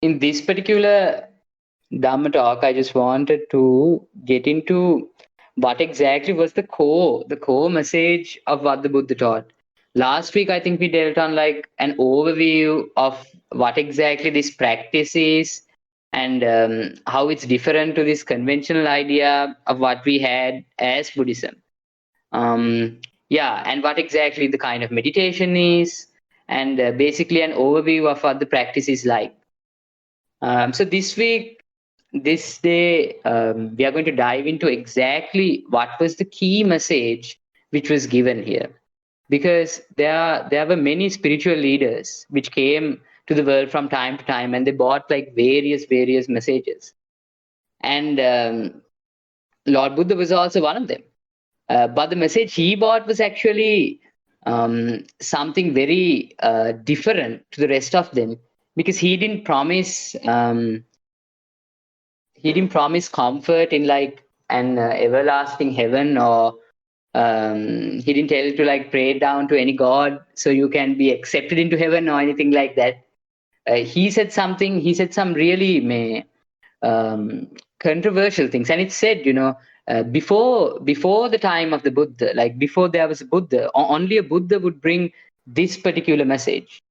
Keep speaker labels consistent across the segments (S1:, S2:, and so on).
S1: in this particular Dhamma talk, I just wanted to get into what exactly was the core message of what the Buddha taught. Last week, I think we dealt on like an overview of what exactly this practice is and how it's different to this conventional idea of what we had as Buddhism. Yeah, and what exactly the kind of meditation is, and basically an overview of what the practice is like. So this week, this day, we are going to dive into exactly what was the key message which was given here, because there were many spiritual leaders which came to the world from time to time, and they brought like various messages, and Lord Buddha was also one of them. But the message he brought was actually something very different to the rest of them, because he didn't promise comfort in like an everlasting heaven, or he didn't tell you to like pray down to any god so you can be accepted into heaven or anything like that. He said some really controversial things, and it said, before the time of the Buddha, like before there was a Buddha, only a Buddha would bring this particular message.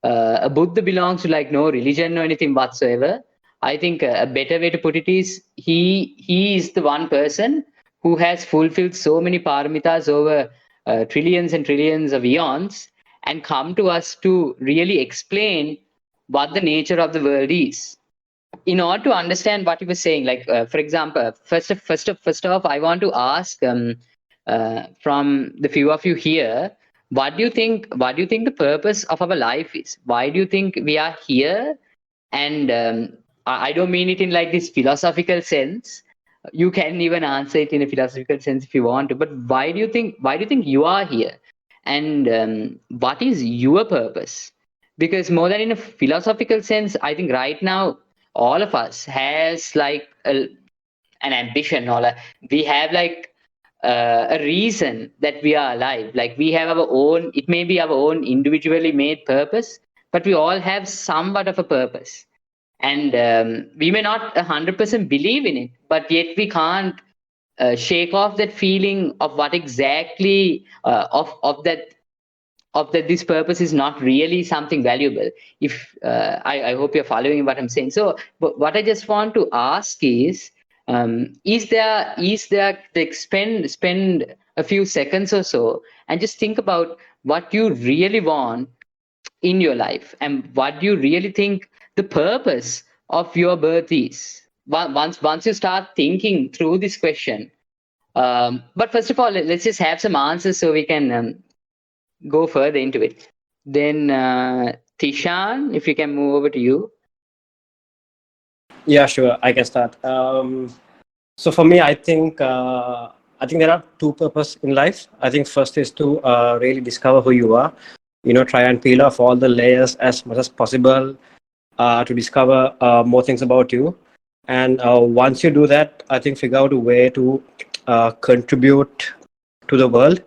S1: A Buddha belongs to like no religion or anything whatsoever. I think a better way to put it is he is the one person who has fulfilled so many paramitas over trillions and trillions of eons, and come to us to really explain what the nature of the world is. In order to understand what you were saying, like for example, first off, I want to ask from the few of you here, what do you think? What do you think the purpose of our life is? Why do you think we are here? And I don't mean it in like this philosophical sense. You can even answer it in a philosophical sense if you want to. But why do you think? Why do you think you are here? And what is your purpose? Because more than in a philosophical sense, I think right now all of us has like an ambition, or we have like a reason that we are alive. Like we have our own, it may be our own individually made purpose, but we all have somewhat of a purpose. And we may not 100% believe in it, but yet we can't shake off that feeling of what exactly of that this purpose is not really something valuable. If I hope you're following what I'm saying. So but what I just want to ask is there like spend a few seconds or so and just think about what you really want in your life, and what do you really think the purpose of your birth is. Once you start thinking through this question, but first of all, let's just have some answers so we can go further into it. Then Tishan, if you can move over to you.
S2: Yeah, sure. I can start. So for me, I think there are two purposes in life. I think first is to really discover who you are. Try and peel off all the layers as much as possible to discover more things about you. And once you do that, I think figure out a way to contribute to the world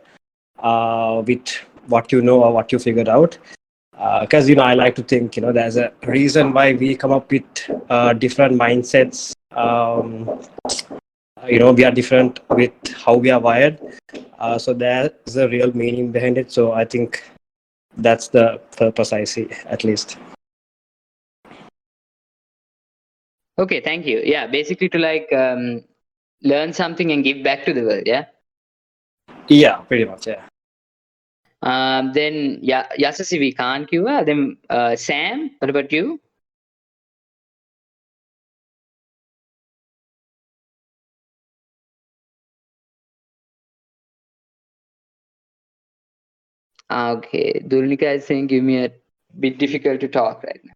S2: with what you know or what you figured out. Because I like to think there's a reason why we come up with different mindsets. We are different with how we are wired. So there's a real meaning behind it. So I think that's the purpose I see, at least.
S1: Okay, thank you. Yeah, basically to like learn something and give back to the world. Yeah.
S2: Yeah, pretty much. Yeah.
S1: Then Yasasi, we can't give. Then Sam, what about you? Okay, Dulnika is saying give me a bit difficult to talk right now.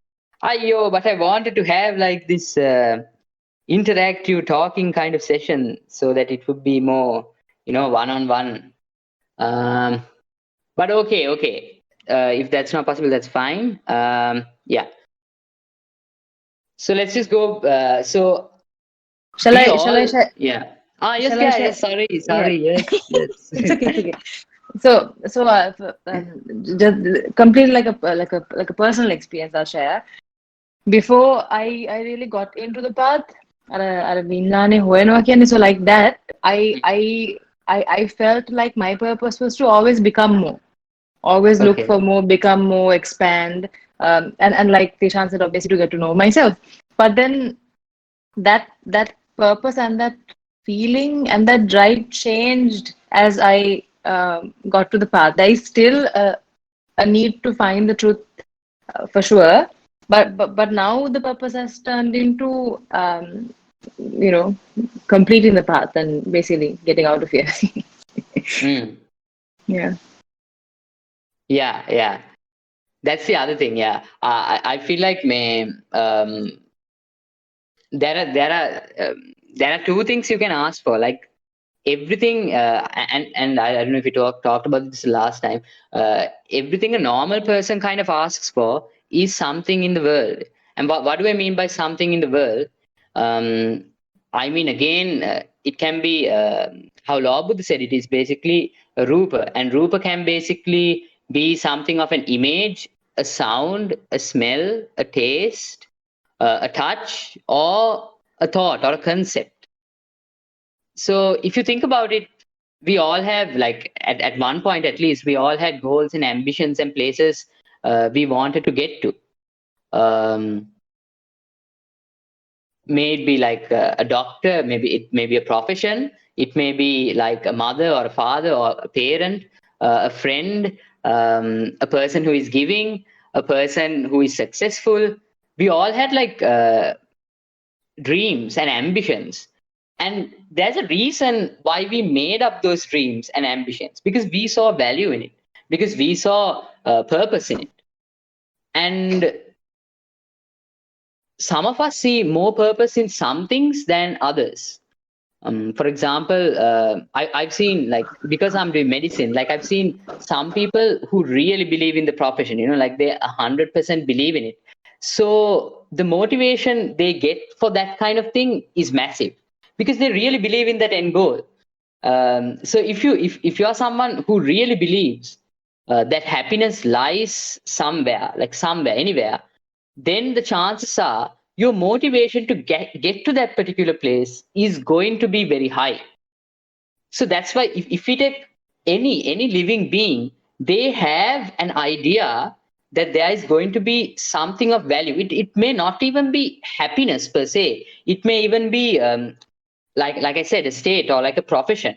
S1: But I wanted to have like this interactive talking kind of session so that it would be more, one-on-one. But okay. If that's not possible, that's fine. Yeah. So let's just go. So
S3: shall I share?
S1: Yeah. Yes. Sorry.
S3: Yeah.
S1: Yes.
S3: It's okay. So just complete like a personal experience I'll share. before I really got into the path, අර විඥානේ හොයනවා කියන්නේ, so like that, I felt like my purpose was to always become more, always look
S1: Okay.
S3: for more, become more, expand, and like the chance that obviously to get to know myself. But then that purpose and that feeling and that drive changed as I got to the path. There is still a need to find the truth, for sure, but now the purpose has turned into you know, completing the path and basically getting out of here.
S1: Mm.
S3: Yeah.
S1: Yeah. That's the other thing. Yeah, I feel like there are two things you can ask for. Like everything, and I don't know if we talked about this last time. Everything a normal person kind of asks for is something in the world. And what do I mean by something in the world? Um, I mean, again, it can be how Lord Buddha said, it is basically a rupa, and rupa can basically be something of an image, a sound, a smell, a taste, a touch, or a thought or a concept. So if you think about it, we all have, like, at one point at least, we all had goals and ambitions and places we wanted to get to. May it be like a doctor, maybe it may be a profession, it may be like a mother or a father or a parent, a friend, a person who is giving, a person who is successful. We all had like dreams and ambitions. And there's a reason why we made up those dreams and ambitions, because we saw value in it, because we saw purpose in it. And some of us see more purpose in some things than others. For example, I've seen, like, because I'm doing medicine, like I've seen some people who really believe in the profession, like they 100% believe in it. So the motivation they get for that kind of thing is massive, because they really believe in that end goal. So if you're someone who really believes that happiness lies somewhere, like somewhere, anywhere, then the chances are your motivation to get to that particular place is going to be very high. So that's why if we take any living being, they have an idea that there is going to be something of value. It may not even be happiness per se. It may even be like I said, a state or like a profession.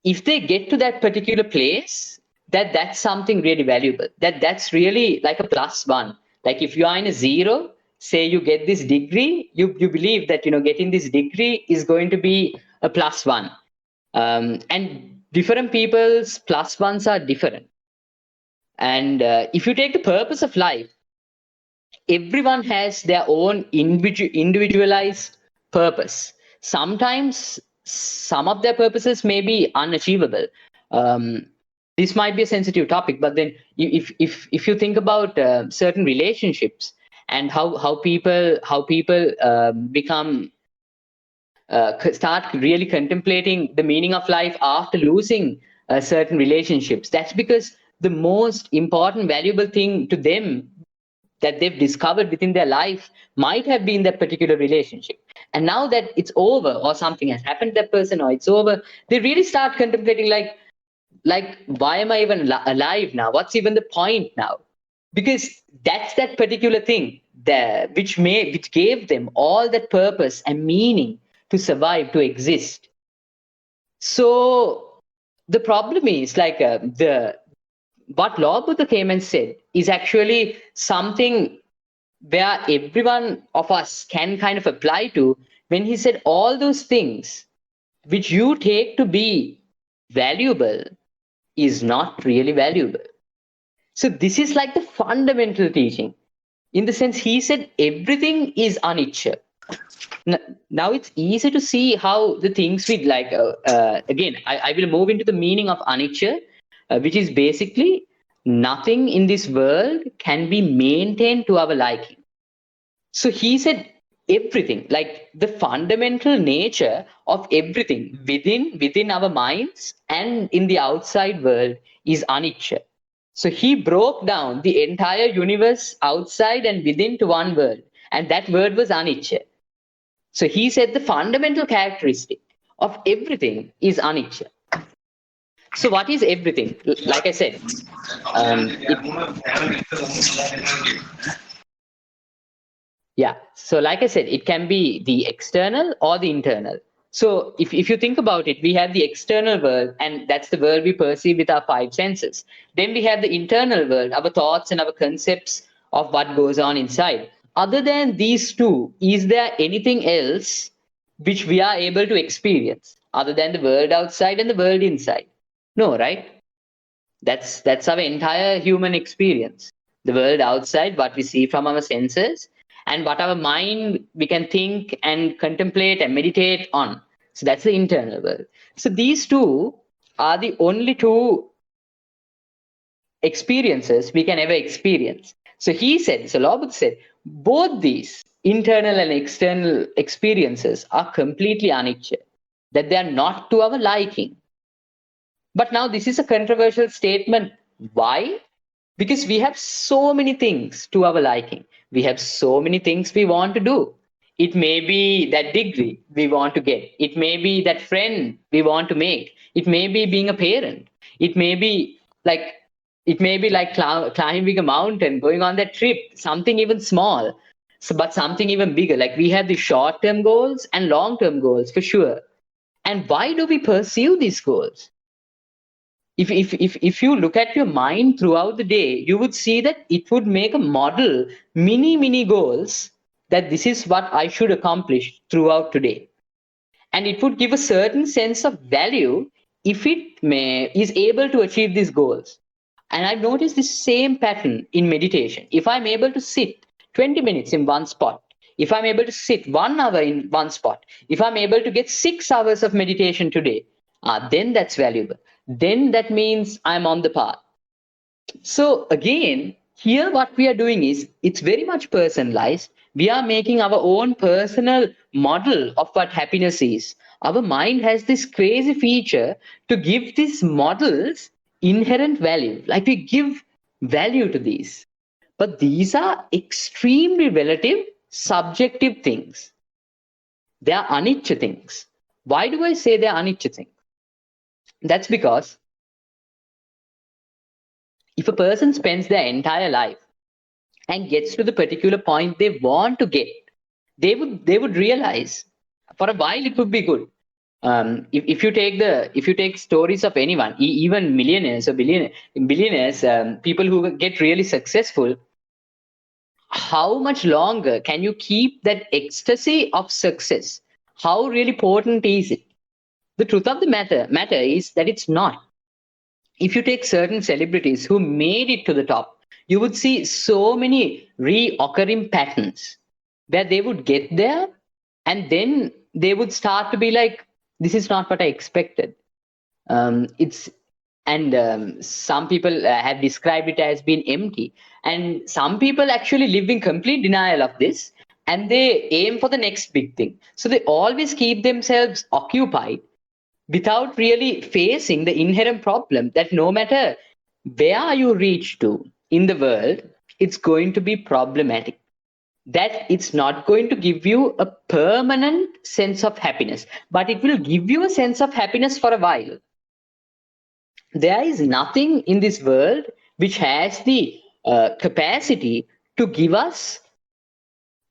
S1: If they get to that particular place, that's something really valuable, that's really like a plus one. Like if you are in a zero, say you get this degree, you believe that getting this degree is going to be a plus one. And different people's plus ones are different. And if you take the purpose of life, everyone has their own individualized purpose. Sometimes some of their purposes may be unachievable. Um, this might be a sensitive topic, but then if you think about certain relationships and how people become start really contemplating the meaning of life after losing certain relationships, that's because the most important, valuable thing to them that they've discovered within their life might have been that particular relationship. And now that it's over, or something has happened to that person, or it's over, they really start contemplating, like why am I even alive now? What's even the point now? Because that's that particular thing that which gave them all that purpose and meaning to survive, to exist. So the problem is, like, the what Lord Buddha came and said is actually something where everyone of us can kind of apply to, when he said all those things which you take to be valuable is not really valuable. So this is like the fundamental teaching. In the sense, he said everything is anicca. Now it's easy to see how the things we like. Again, I will move into the meaning of anicca, which is basically nothing in this world can be maintained to our liking. So he said everything, like the fundamental nature of everything within our minds and in the outside world, is anicca. So he broke down the entire universe outside and within to one word, and that word was anicca. So he said the fundamental characteristic of everything is anicca. So what is everything? Like I said, yeah. So like I said, it can be the external or the internal. So if you think about it, we have the external world, and that's the world we perceive with our five senses. Then we have the internal world, our thoughts and our concepts of what goes on inside. Other than these two, is there anything else which we are able to experience other than the world outside and the world inside? No, right? That's our entire human experience. The world outside, what we see from our senses, and what our mind we can think and contemplate and meditate on. So that's the internal world. So these two are the only two experiences we can ever experience. So he said, so Lord Buddha said, both these internal and external experiences are completely anicca, that they are not to our liking. But now this is a controversial statement. Why? Because we have so many things to our liking. We have so many things we want to do. It may be that degree we want to get. It may be that friend we want to make. It may be being a parent. It may be like climbing a mountain, going on that trip, something even small, so, but something even bigger. Like we have the short-term goals and long-term goals for sure. And why do we pursue these goals? If you look at your mind throughout the day, you would see that it would make a model, mini goals, that this is what I should accomplish throughout today. And it would give a certain sense of value if it is able to achieve these goals. And I've noticed the same pattern in meditation. If I'm able to sit 20 minutes in one spot, if I'm able to sit 1 hour in one spot, if I'm able to get 6 hours of meditation today, then that's valuable. Then that means I'm on the path. So again, here what we are doing is, it's very much personalized. We are making our own personal model of what happiness is. Our mind has this crazy feature to give these models inherent value. Like we give value to these. But these are extremely relative, subjective things. They are anicca things. Why do I say they are anicca things? That's because if a person spends their entire life and gets to the particular point they want to get, they would realize for a while it would be good. If you take stories of anyone, even millionaires or billionaires, people who get really successful, how much longer can you keep that ecstasy of success? How really potent is it? The truth of the matter is that it's not. If you take certain celebrities who made it to the top, you would see so many reoccurring patterns where they would get there and then they would start to be like, this is not what I expected. It's and some people have described it as being empty, and some people actually live in complete denial of this, and they aim for the next big thing. So they always keep themselves occupied without really facing the inherent problem that no matter where you reach to in the world, it's going to be problematic. That it's not going to give you a permanent sense of happiness, but it will give you a sense of happiness for a while. There is nothing in this world which has the capacity to give us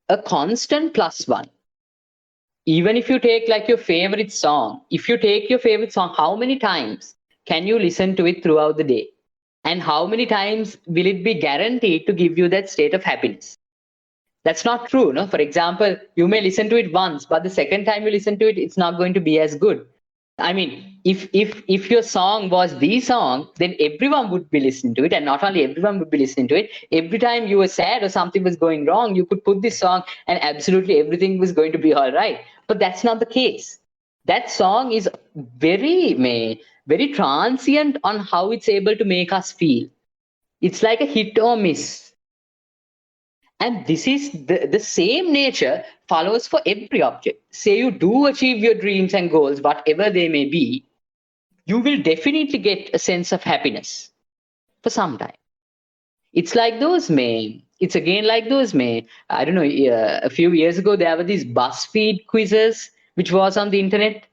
S1: a constant plus one. Even if you take like your favorite song, if you take your favorite song, how many times can you listen to it throughout the day? And how many times will it be guaranteed to give you that state of happiness? That's not true. No, for example, you may listen to it once, but the second time you listen to it, it's not going to be as good. I mean, if your song was the song, then everyone would be listening to it, and not only everyone would be listening to it. Every time you were sad or something was going wrong, you could put this song, and absolutely everything was going to be all right. But that's not the case. That song is very transient on how it's able to make us feel. It's like a hit or miss. And this is the same nature follows for every object. Say you do achieve your dreams and goals, whatever they may be, you will definitely get a sense of happiness for some time. It's like those, man. It's again like those, man. I don't know. A few years ago, there were these BuzzFeed quizzes, which was on the internet,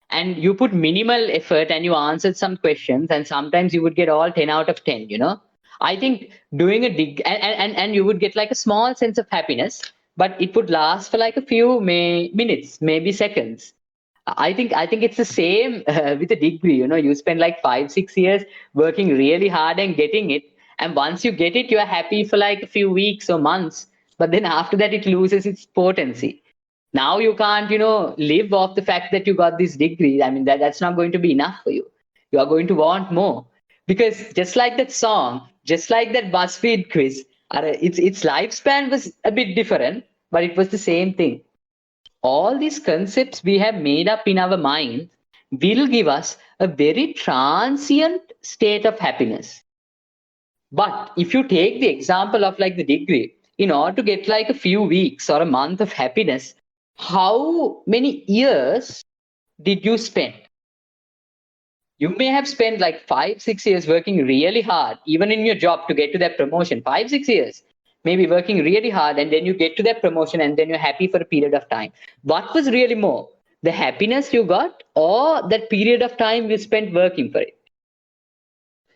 S1: and you put minimal effort and you answered some questions, and sometimes you would get all 10 out of 10. I think doing a dig and you would get like a small sense of happiness, but it would last for like a few minutes, maybe seconds. I think it's the same with a degree. You spend like 5 6 years working really hard and getting it, and once you get it, you are happy for like a few weeks or months. But then after that, it loses its potency. Now you can't, live off the fact that you got this degree. I mean, that's not going to be enough for you. You are going to want more, because just like that song, just like that BuzzFeed quiz, its lifespan was a bit different, but it was the same thing. All these concepts we have made up in our mind will give us a very transient state of happiness. But if you take the example of like the degree, in order to get like a few weeks or a month of happiness, how many years did you spend? You may have spent like 5 6 years working really hard, even in your job, to get to that promotion. 5 6 years, maybe working really hard, and then you get to that promotion, and then you're happy for a period of time. What was really more, the happiness you got, or that period of time you spent working for it?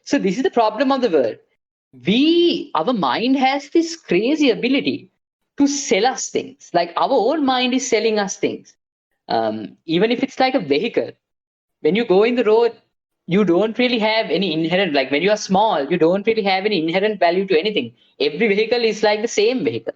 S1: So this is the problem of the world. Our mind has this crazy ability to sell us things. Like our own mind is selling us things. Even if it's like a vehicle, when you go in the road, you don't really have any inherent, like when you are small, you don't really have any inherent value to anything. Every vehicle is like the same vehicle.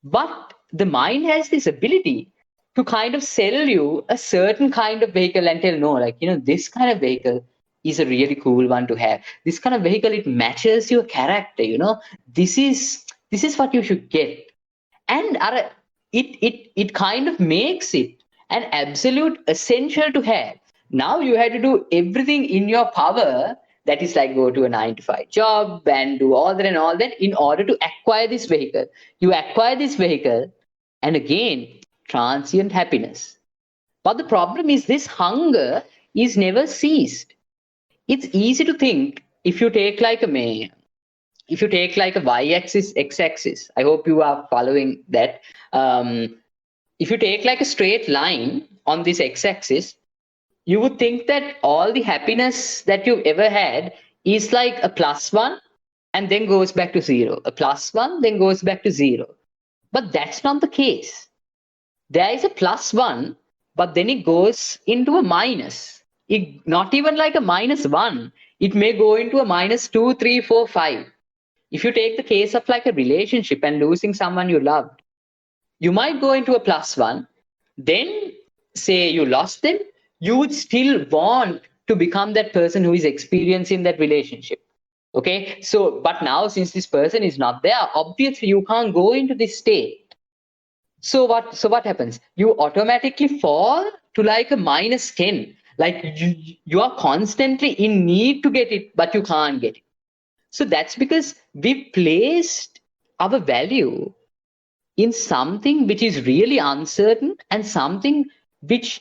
S1: But the mind has this ability to kind of sell you a certain kind of vehicle and tell, no, like, this kind of vehicle is a really cool one to have. This kind of vehicle, it matches your character, this is what you should get. And it kind of makes it an absolute essential to have. Now you had to do everything in your power, that is like go to a 9 to 5 job and do all that and all that in order to acquire this vehicle. You acquire this vehicle, and again, transient happiness. But the problem is, this hunger is never ceased. It's easy to think, if you take like a y-axis, x-axis, I hope you are following that. If you take like a straight line on this x-axis, you would think that all the happiness that you've ever had is like a +1 and then goes back to 0, a +1 then goes back to 0. But that's not the case. There is a +1, but then it goes into a minus. Not even like a -1. It may go into a -2, 3, 4, 5. If you take the case of like a relationship and losing someone you loved, you might go into a +1, then say you lost them, you would still want to become that person who is experiencing that relationship. Okay, so but now since this person is not there, obviously you can't go into this state. So what happens? You automatically fall to like a -10. Like you are constantly in need to get it, but you can't get it. So that's because we placed our value in something which is really uncertain and something which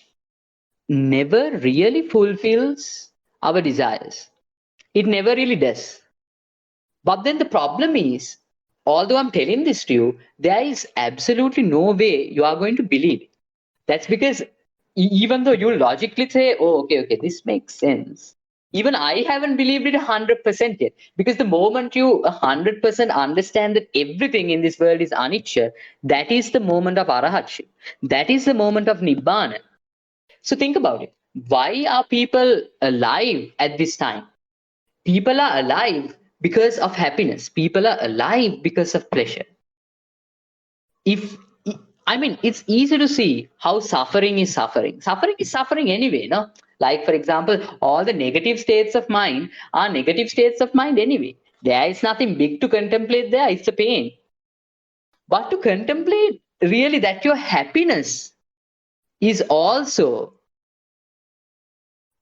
S1: never really fulfills our desires. It never really does. But then the problem is, although I'm telling this to you, there is absolutely no way you are going to believe it. That's because even though you logically say, oh, okay, this makes sense. Even I haven't believed it 100% yet. Because the moment you 100% understand that everything in this world is anicca, that is the moment of arahatship. That is the moment of nibbana. So think about it. Why are people alive at this time? People are alive because of happiness. People are alive because of pleasure. It's easy to see how suffering is suffering. Suffering is suffering anyway, no? Like, for example, all the negative states of mind are negative states of mind anyway. There is nothing big to contemplate there, it's a pain. But to contemplate really that your happiness is also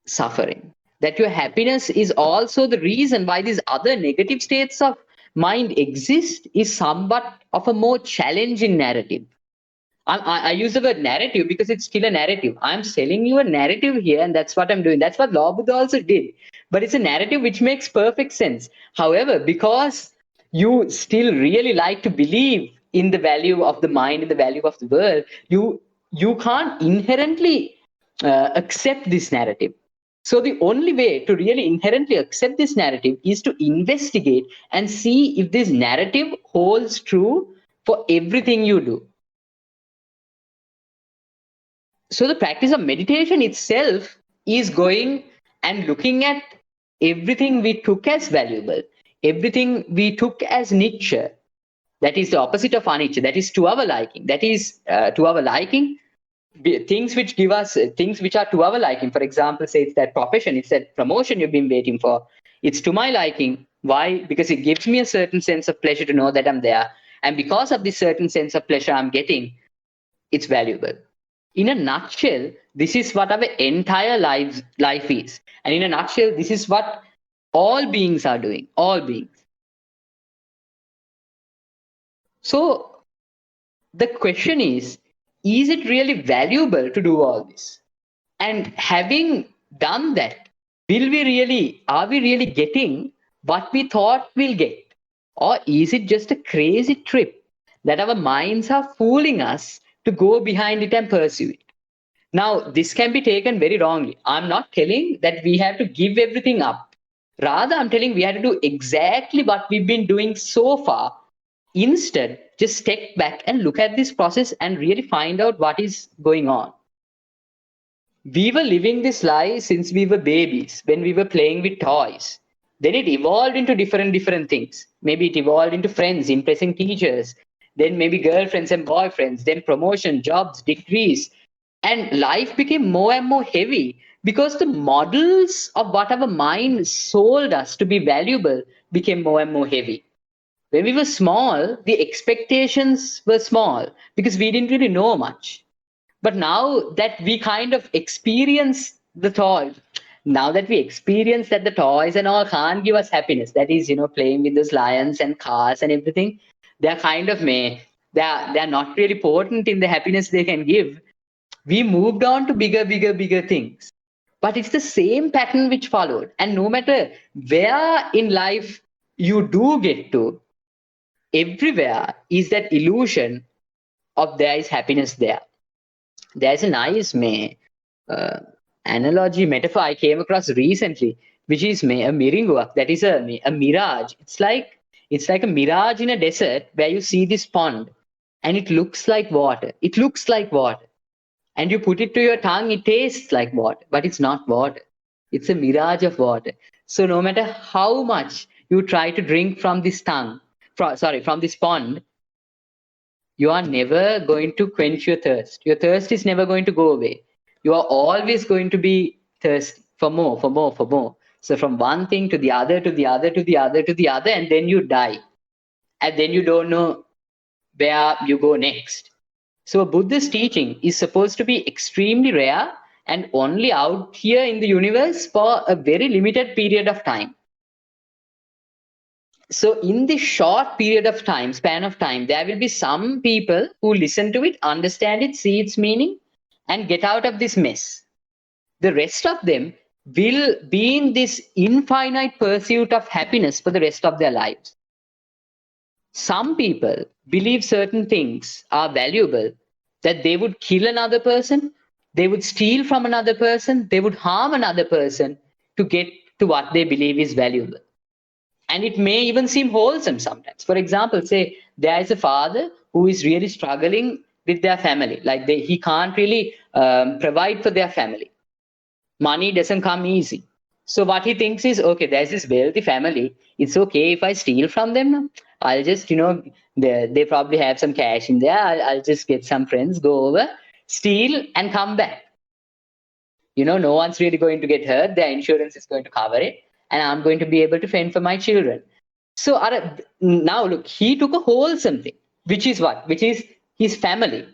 S1: suffering, that your happiness is also the reason why these other negative states of mind exist, is somewhat of a more challenging narrative. I use the word narrative because it's still a narrative. I'm selling you a narrative here, and that's what I'm doing. That's what Lord Buddha also did. But it's a narrative which makes perfect sense. However, because you still really like to believe in the value of the mind and the value of the world, you can't inherently accept this narrative. So the only way to really inherently accept this narrative is to investigate and see if this narrative holds true for everything you do. So the practice of meditation itself is going and looking at everything we took as valuable, everything we took as niche, that is the opposite of anicca, that is to our liking, that is to our liking, things which give us things which are to our liking. For example, say it's that profession, it's that promotion you've been waiting for, it's to my liking. Why? Because it gives me a certain sense of pleasure to know that I'm there, and because of this certain sense of pleasure I'm getting, it's valuable. In a nutshell, this is what our entire life is, and in a nutshell, this is what all beings are doing, all beings. So the question is it really valuable to do all this? And having done that, are we really getting what we thought we'll get? Or is it just a crazy trip that our minds are fooling us to go behind it and pursue it? Now, this can be taken very wrongly. I'm not telling that we have to give everything up. Rather, I'm telling we have to do exactly what we've been doing so far. Instead, just step back and look at this process and really find out what is going on. We were living this life since we were babies, when we were playing with toys. Then it evolved into different things. Maybe it evolved into friends, impressing teachers, then maybe girlfriends and boyfriends, then promotion, jobs, degrees. And life became more and more heavy because the models of what our mind sold us to be valuable became more and more heavy. When we were small, the expectations were small because we didn't really know much. But now that we kind of experience the toys, now that we experience that the toys and all can't give us happiness, that is, playing with those lions and cars and everything, they're kind of they're not really potent in the happiness they can give. We moved on to bigger things. But it's the same pattern which followed. And no matter where in life you do get to, everywhere is that illusion of there is happiness there. There's a nice uh, analogy metaphor I came across recently, which is a miringuak. That is a mirage. It's like a mirage in a desert where you see this pond, and it looks like water. It looks like water, and you put it to your tongue. It tastes like water, but it's not water. It's a mirage of water. So no matter how much you try to drink from this from this pond, you are never going to quench your thirst. Your thirst is never going to go away. You are always going to be thirsty for more, for more, for more. So from one thing to the other, to the other, to the other, to the other, and then you die. And then you don't know where you go next. So a Buddhist teaching is supposed to be extremely rare and only out here in the universe for a very limited period of time. So in this short period of time, span of time, there will be some people who listen to it, understand it, see its meaning, and get out of this mess. The rest of them will be in this infinite pursuit of happiness for the rest of their lives. Some people believe certain things are valuable, that they would kill another person, they would steal from another person, they would harm another person to get to what they believe is valuable. And it may even seem wholesome sometimes. For example, say there is a father who is really struggling with their family, like he can't really provide for their family. Money doesn't come easy. So what he thinks is, okay, there's this wealthy family. It's okay if I steal from them. I'll just, they probably have some cash in there. I'll just get some friends, go over, steal, and come back. No one's really going to get hurt. Their insurance is going to cover it, and I'm going to be able to fend for my children. So now look, he took a wholesome thing, which is what? Which is his family.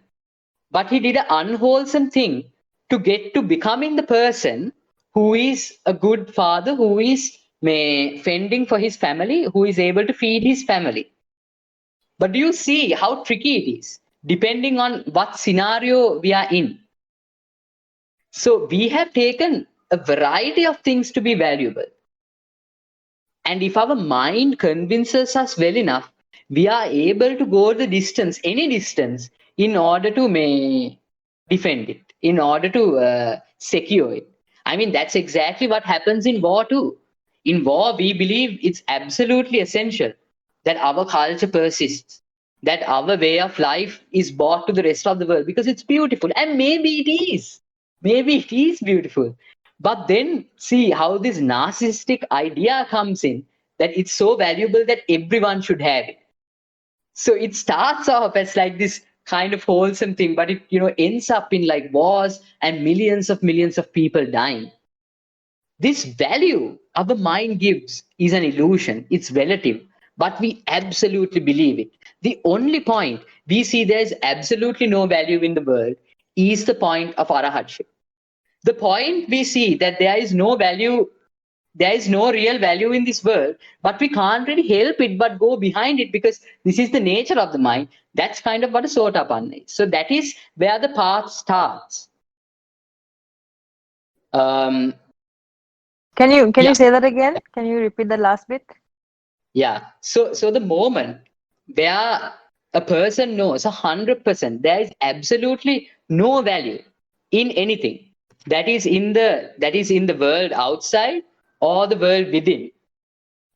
S1: But he did an unwholesome thing to get to becoming the person who is a good father, who is fending for his family, who is able to feed his family. But do you see how tricky it is, depending on what scenario we are in? So we have taken a variety of things to be valuable. And if our mind convinces us well enough, we are able to go the distance, any distance, in order to defend it, in order to secure it. I mean, that's exactly what happens in war too. In war, we believe it's absolutely essential that our culture persists, that our way of life is brought to the rest of the world because it's beautiful. And maybe it is. Maybe it is beautiful. But then see how this narcissistic idea comes in, that it's so valuable that everyone should have it. So it starts off as like this kind of wholesome thing, but it ends up in like wars and millions of people dying. This value our mind gives is an illusion, it's relative, but we absolutely believe it. The only point we see there's absolutely no value in the world is the point of arahatship. The point we see that there is no value, there is no real value in this world, but we can't really help it but go behind it because this is the nature of the mind. That's kind of what a sotapanna is. So that is where the path starts.
S3: Can you
S1: Yeah.
S3: say that again? Can you repeat the last bit?
S1: Yeah. So the moment where a person knows 100% there is absolutely no value in anything that is in the world outside or the world within,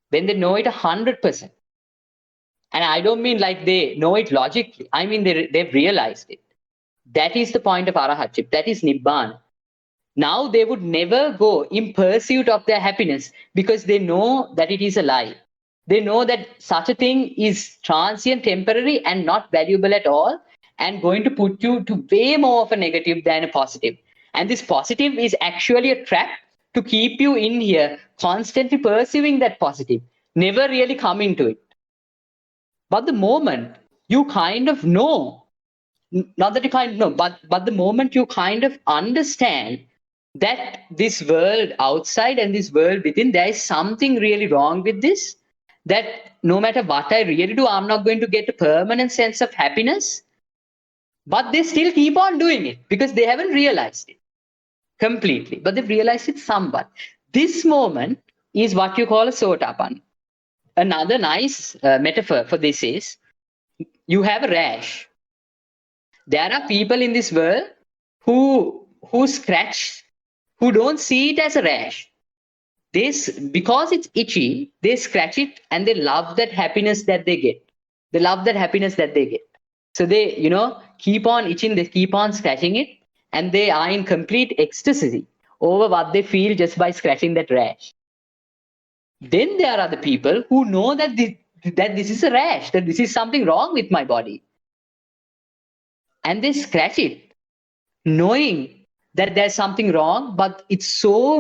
S1: when they know it 100%. And I don't mean like they know it logically. I mean they've realized it. That is the point of arahatship. That is nibbana. Now they would never go in pursuit of their happiness because they know that it is a lie. They know that such a thing is transient, temporary, and not valuable at all, and going to put you to way more of a negative than a positive. And this positive is actually a trap to keep you in here, constantly pursuing that positive, never really coming to it. But the moment you kind of know, not that you kind of know, but the moment you kind of understand that this world outside and this world within, there is something really wrong with this, that no matter what I really do, I'm not going to get a permanent sense of happiness. But they still keep on doing it because they haven't realized it completely, but they've realized it somewhat. This moment is what you call a sotapanna. Another nice metaphor for this is you have a rash. There are people in this world who scratch, who don't see it as a rash. Because it's itchy, they scratch it and they love that happiness that they get. They love that happiness that they get. So they, keep on itching, they keep on scratching it, and they are in complete ecstasy over what they feel just by scratching that rash. Then there are the people who know that this is a rash, that this is something wrong with my body. And they scratch it, knowing that there's something wrong, but it's so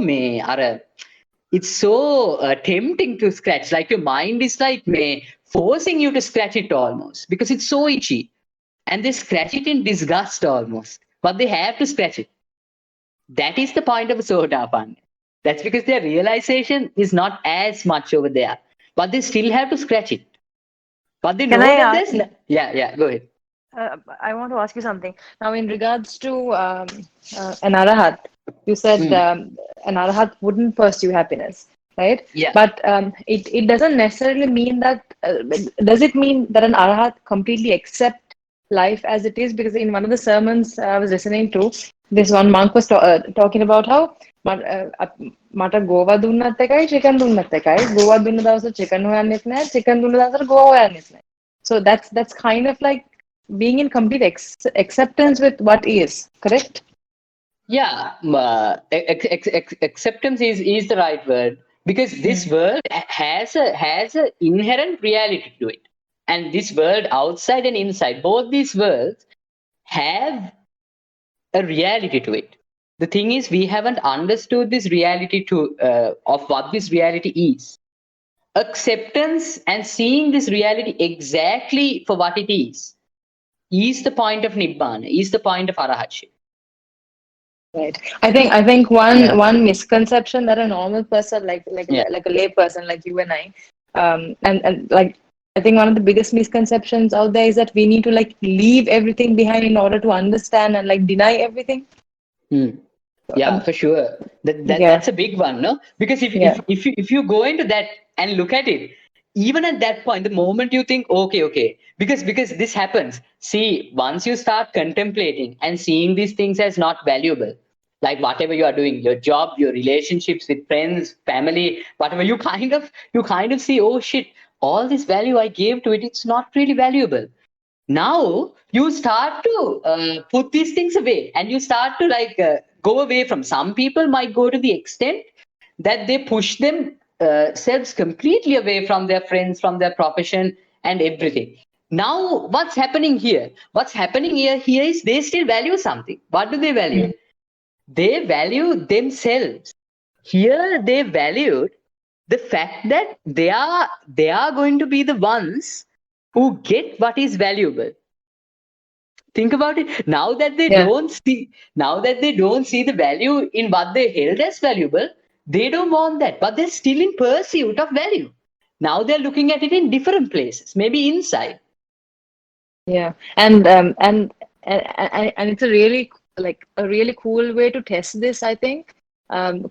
S1: tempting to scratch. Like your mind is like forcing you to scratch it almost because it's so itchy. And they scratch it in disgust almost, but they have to scratch it. That is the point of a sotapanna. That's because their realization is not as much over there, but they still have to scratch it. But they know that there's yeah. Go ahead.
S3: I want to ask you something. Now, in regards to an arahat, you said an arahat wouldn't pursue happiness, right?
S1: Yeah.
S3: But it doesn't necessarily mean that. Does it mean that an arahat completely accept life as it is? Because in one of the sermons I was listening to, this one monk was talking about how මට ගෝවා දුන්නත් එකයි chicken දුන්නත් එකයි ගෝවා දුන්න දවසට chicken හොයන්නෙත් නැහැ chicken දුන්න දවසට ගෝවා හොයන්නෙත් නැහැ. So that's kind of like being in complete acceptance with what is, correct?
S1: Yeah, acceptance is the right word, because this world has a inherent reality to it, and this world outside and inside, both these worlds have a reality to it. The thing is, we haven't understood this reality of what this reality is. Acceptance and seeing this reality exactly for what it is the point of nibbana, is the point of arahatship.
S3: Right. I think one misconception that a normal person like a lay person like you and I, and like I think one of the biggest misconceptions out there is that we need to like leave everything behind in order to understand and like deny everything.
S1: Yeah, for sure. That's a big one, no? Because if you go into that and look at it. Even at that point, the moment you think, okay, because this happens. See, once you start contemplating and seeing these things as not valuable, like whatever you are doing, your job, your relationships with friends, family, whatever, you kind of see, oh shit, all this value I gave to it, it's not really valuable. Now you start to put these things away, and you start to go away from. Some people might go to the extent that they push themselves completely away from their friends, from their profession, and everything. Now what's happening here is they still value something. What do they value? They value themselves. Here they valued the fact that they are going to be the ones who get what is valuable. Think about it. Now that they
S3: Yeah.
S1: don't see, now that they don't see the value in what they held as valuable, they don't want that, but they're still in pursuit of value. Now they're looking at it in different places, maybe inside.
S3: Yeah, and it's a really a really cool way to test this, I think.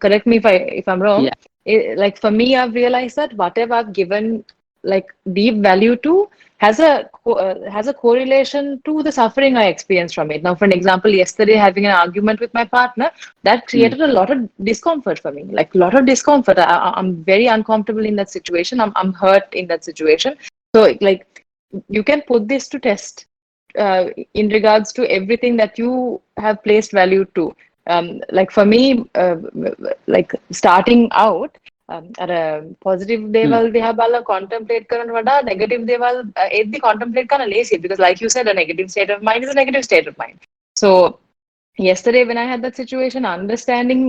S3: Correct me if I'm wrong.
S1: Yeah.
S3: Like for me, I've realized that whatever I've given like deep value to has a correlation to the suffering I experience from it. Now, for an example, yesterday having an argument with my partner, that created a lot of discomfort for me. Like a lot of discomfort. I'm very uncomfortable in that situation. I'm hurt in that situation. So like you can put this to test in regards to everything that you have placed value to. Like for me, like starting out at a positive දේවල් දිහා බලලා contemplate කරන වඩා negative දේවල් එද්දි contemplate කරන්න ලේසියි, because like you said, a negative state of mind is a negative state of mind. So yesterday when I had that situation, understanding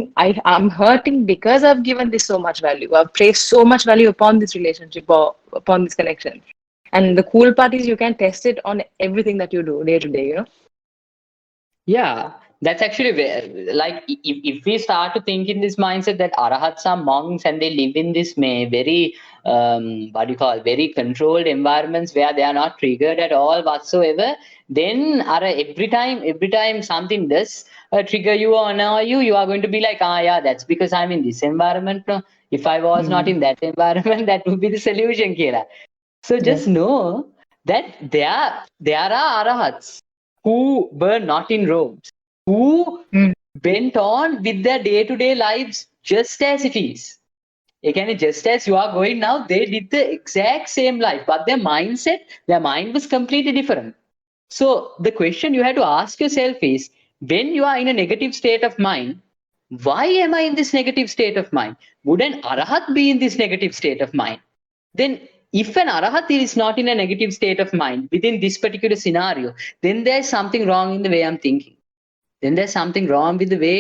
S3: I'm hurting because I've given this so much value, I've placed so much value upon this relationship or upon this connection. And the cool part is you can test it on everything that you do day to day, you know?
S1: Yeah, that's actually like if we start to think in this mindset that arahats are monks and they live in this very what do you call, very controlled environments where they are not triggered at all whatsoever, then every time something does trigger you or annoy you, you are going to be like, yeah, that's because I'm in this environment. No, if I was not in that environment, that would be the solution, Kira. So
S3: Yeah.
S1: just know that there are arahats who were not in robes, who
S3: Mm.
S1: went on with their day-to-day lives just as it is. Again, just as you are going now, they did the exact same life, but their mind was completely different. So the question you have to ask yourself is, when you are in a negative state of mind, why am I in this negative state of mind? Would an arahat be in this negative state of mind? Then if an arahat is not in a negative state of mind within this particular scenario, then there's something wrong in the way I'm thinking. Then there's something wrong with the way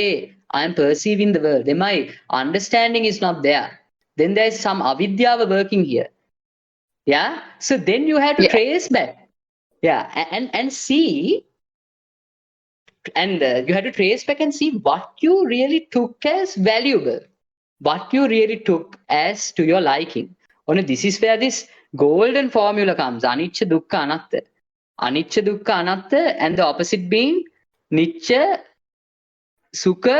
S1: I'm perceiving the world. Then my understanding is not there. Then there's some avidya working here. Yeah. So then you have to
S3: Yeah.
S1: trace back. Yeah. And see, and you have to trace back and see what you really took as valuable, what you really took as to your liking. This is where this golden formula comes: anicca, dukkha, anatta. Anicca, dukkha, anatta, and the opposite being nicca, sukha,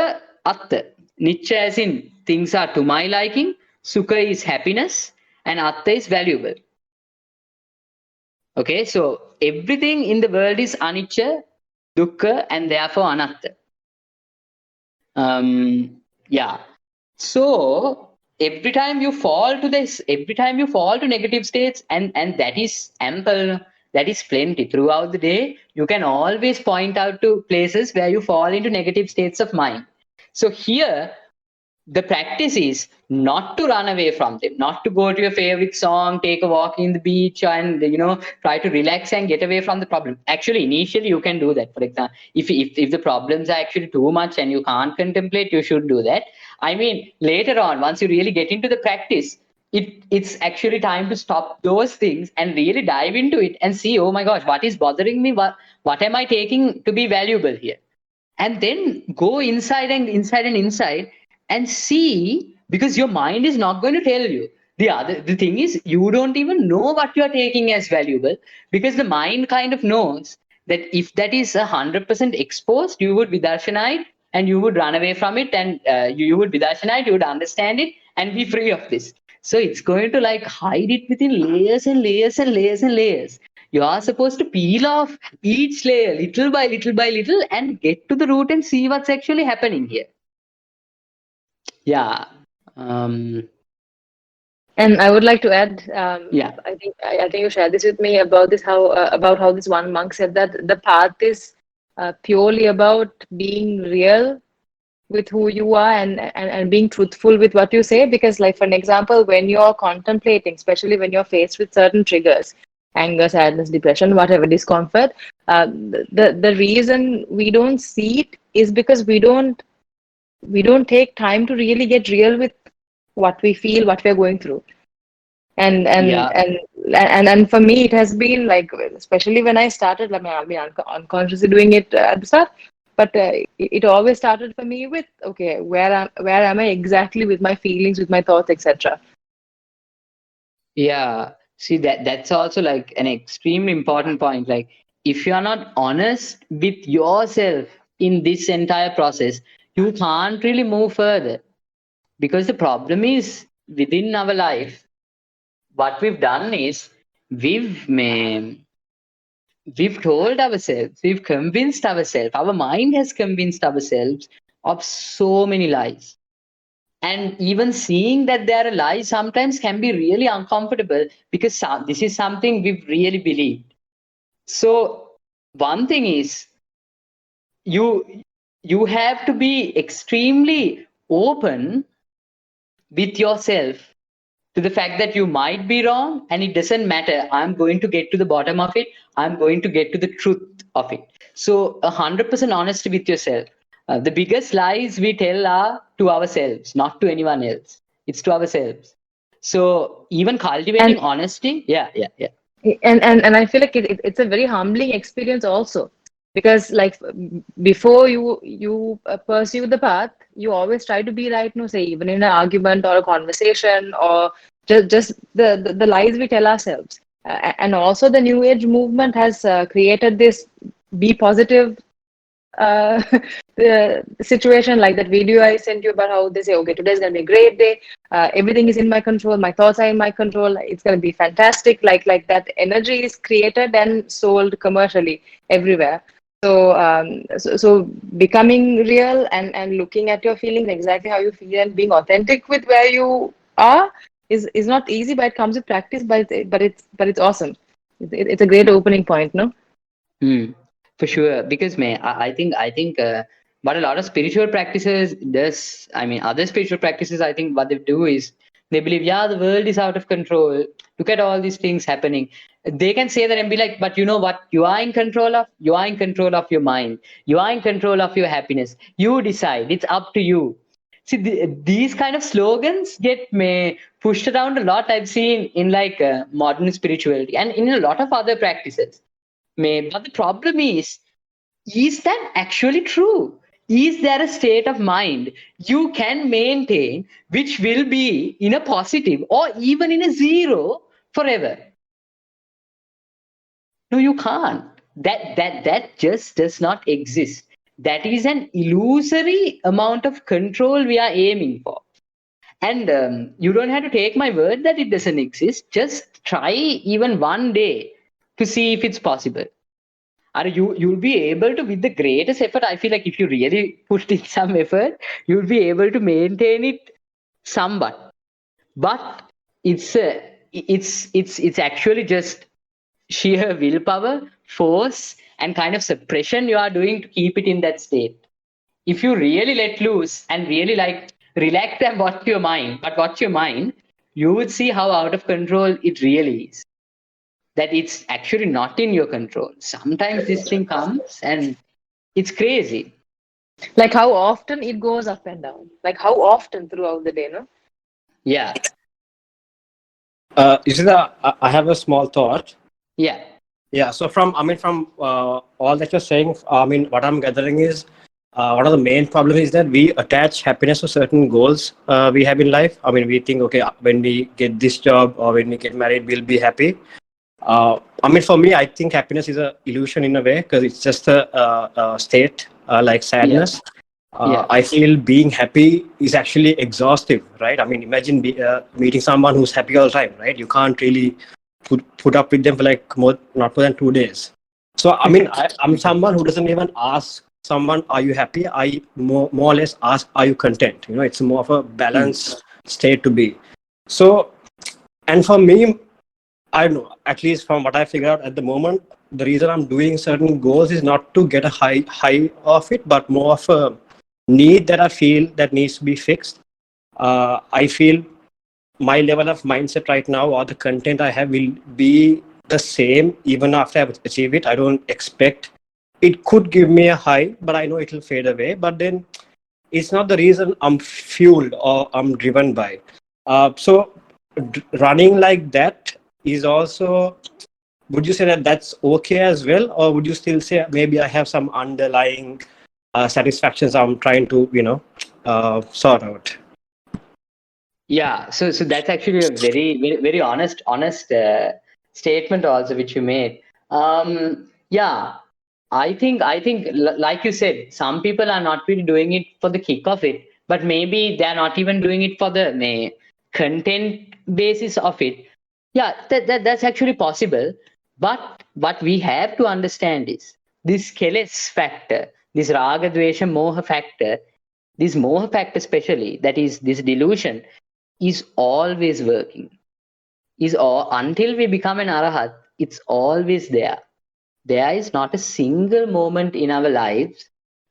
S1: atta. Nicca as in things are to my liking, sukha is happiness, and atta is valuable. Okay, so everything in the world is anicca, dukkha, and therefore anatta. Yeah. So every time you fall to negative states, and that is ample, that is plenty throughout the day. You can always point out to places where you fall into negative states of mind. So here the practice is not to run away from them, not to go to your favorite song, take a walk in the beach, and try to relax and get away from the problem. Actually, initially you can do that. For example, if the problems are actually too much and you can't contemplate, you should do that. I mean, later on, once you really get into the practice, it's actually time to stop those things and really dive into it and see, oh my gosh, what is bothering me? What am I taking to be valuable here? And then go inside and see, because your mind is not going to tell you. The thing is, you don't even know what you are taking as valuable, because the mind kind of knows that if that is 100% exposed, you would vidarshana it and you would run away from it, and you would vidarshana it, you would understand it and be free of this. So it's going to like hide it within layers and layers and layers and layers. You are supposed to peel off each layer little by little by little and get to the root and see what's actually happening here. Yeah.
S3: And I would like to add,
S1: Yeah.
S3: I think you shared this with me about how this one monk said that the path is purely about being real with who you are and being truthful with what you say. Because, like for an example, when you're contemplating, especially when you're faced with certain triggers, anger, sadness, depression, whatever, discomfort, the reason we don't see it is because we don't take time to really get real with what we feel, what we're going through. And
S1: Yeah.
S3: and for me, it has been like, especially when I started, like, I've been unconsciously doing it at the start, but it always started for me with, okay, where am I exactly with my feelings, with my thoughts, etc.
S1: Yeah. See, that's also like an extremely important point. Like, if you are not honest with yourself in this entire process, you can't really move further. Because the problem is within our life, what we've done is we've we've told ourselves, we've convinced ourselves, our mind has convinced ourselves of so many lies. And even seeing that there are lies sometimes can be really uncomfortable because this is something we've really believed. So one thing is you you have to be extremely open with yourself to the fact that you might be wrong and it doesn't matter. I'm going to get to the bottom of it. I'm going to get to the truth of it. So 100% honesty with yourself. The biggest lies we tell are to ourselves, not to anyone else. It's to ourselves. So even cultivating
S3: And
S1: honesty, yeah.
S3: and I feel like it's a very humbling experience also, because like before you pursue the path, you always try to be right, no, say even in an argument or a conversation, or just the lies we tell ourselves. And also the new age movement has created this be positive uh, the situation, like that video I sent you about how they say, okay, today's gonna be a great day. Everything is in my control. My thoughts are in my control. It's gonna be fantastic. Like that energy is created and sold commercially everywhere. So becoming real and looking at your feelings exactly how you feel and being authentic with where you are is not easy, but it comes with practice. But it's awesome. It's a great opening point, no?
S1: Hmm. For sure, because I think what a lot of spiritual practices does, I mean, other spiritual practices, I think what they do is they believe, yeah, the world is out of control. Look at all these things happening. They can say that and be like, but you know what? You are in control of. You are in control of your mind. You are in control of your happiness. You decide. It's up to you. See, these kind of slogans get pushed around a lot. I've seen in like modern spirituality and in a lot of other practices. But the problem is that actually true? Is there a state of mind you can maintain which will be in a positive or even in a zero forever? No, you can't. That just does not exist. That is an illusory amount of control we are aiming for. And you don't have to take my word that it doesn't exist. Just try even one day to see if it's possible. Or you'll be able to, with the greatest effort, I feel like if you really put in some effort, you'll be able to maintain it somewhat. But it's actually just sheer willpower, force, and kind of suppression you are doing to keep it in that state. If you really let loose and really like relax and watch your mind, you would see how out of control it really is. That it's actually not in your control. Sometimes this thing comes and it's crazy.
S3: Like how often it goes up and down, like how often throughout the day, no?
S1: Yeah.
S2: You see, I have a small thought.
S1: Yeah.
S2: Yeah. So from all that you're saying, what I'm gathering is one of the main problems is that we attach happiness to certain goals we have in life. I mean, we think, okay, when we get this job or when we get married, we'll be happy. For me, I think happiness is a illusion in a way because it's just a state like
S1: Yeah.
S2: sadness.
S1: Yeah.
S2: I feel being happy is actually exhaustive, right? I mean, imagine meeting someone who's happy all the time, right? You can't really put up with them for like not more than 2 days. So, I mean, I'm someone who doesn't even ask someone, "Are you happy?" I more or less ask, "Are you content?" You know, it's more of a
S1: Mm.
S2: balanced state to be. So, and for me, I don't know, at least from what I figured out at the moment, the reason I'm doing certain goals is not to get a high of it, but more of a need that I feel that needs to be fixed. I feel my level of mindset right now or the content I have will be the same even after I've achieved it. I don't expect it could give me a high, but I know it will fade away. But then it's not the reason I'm fueled or I'm driven by. So running like that is also, would you say that that's okay as well, or would you still say maybe I have some underlying satisfactions I'm trying to sort out?
S1: Yeah, so that's actually a very honest statement also which you made. Yeah, I think like you said, some people are not really doing it for the kick of it, but maybe they are not even doing it for the content basis of it. Yeah, that's actually possible. But what we have to understand is this keles factor, this raga, dvesha, moha factor, this moha factor especially, that is this delusion, is always working. Is all until we become an arahat, it's always there. There is not a single moment in our lives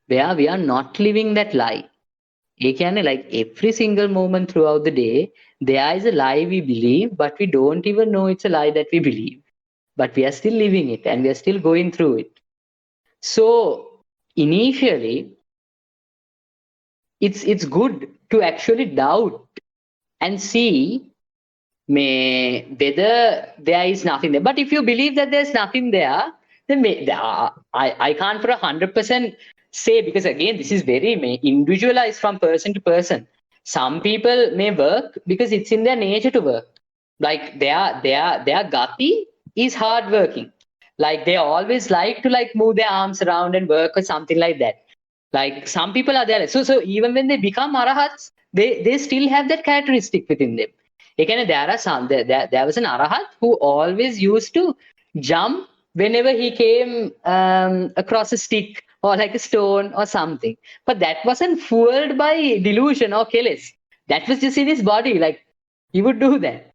S1: where we are not living that lie. ඒ කියන්නේ, like every single moment throughout the day, there is a lie we believe, but we don't even know it's a lie that we believe. But we are still living it and we are still going through it. So initially, it's good to actually doubt and see whether there is nothing there. But if you believe that there's nothing there, then I can't for 100% say, because again, this is very individualized from person to person. Some people may work because it's in their nature to work. Like their gati is hard working. Like they always like to like move their arms around and work or something like that. Like some people are there. So even when they become arahats, they still have that characteristic within them. Again, there was an arahat who always used to jump whenever he came across a stick or like a stone or something. But that wasn't fueled by delusion or keles. That was just in his body. Like he would do that.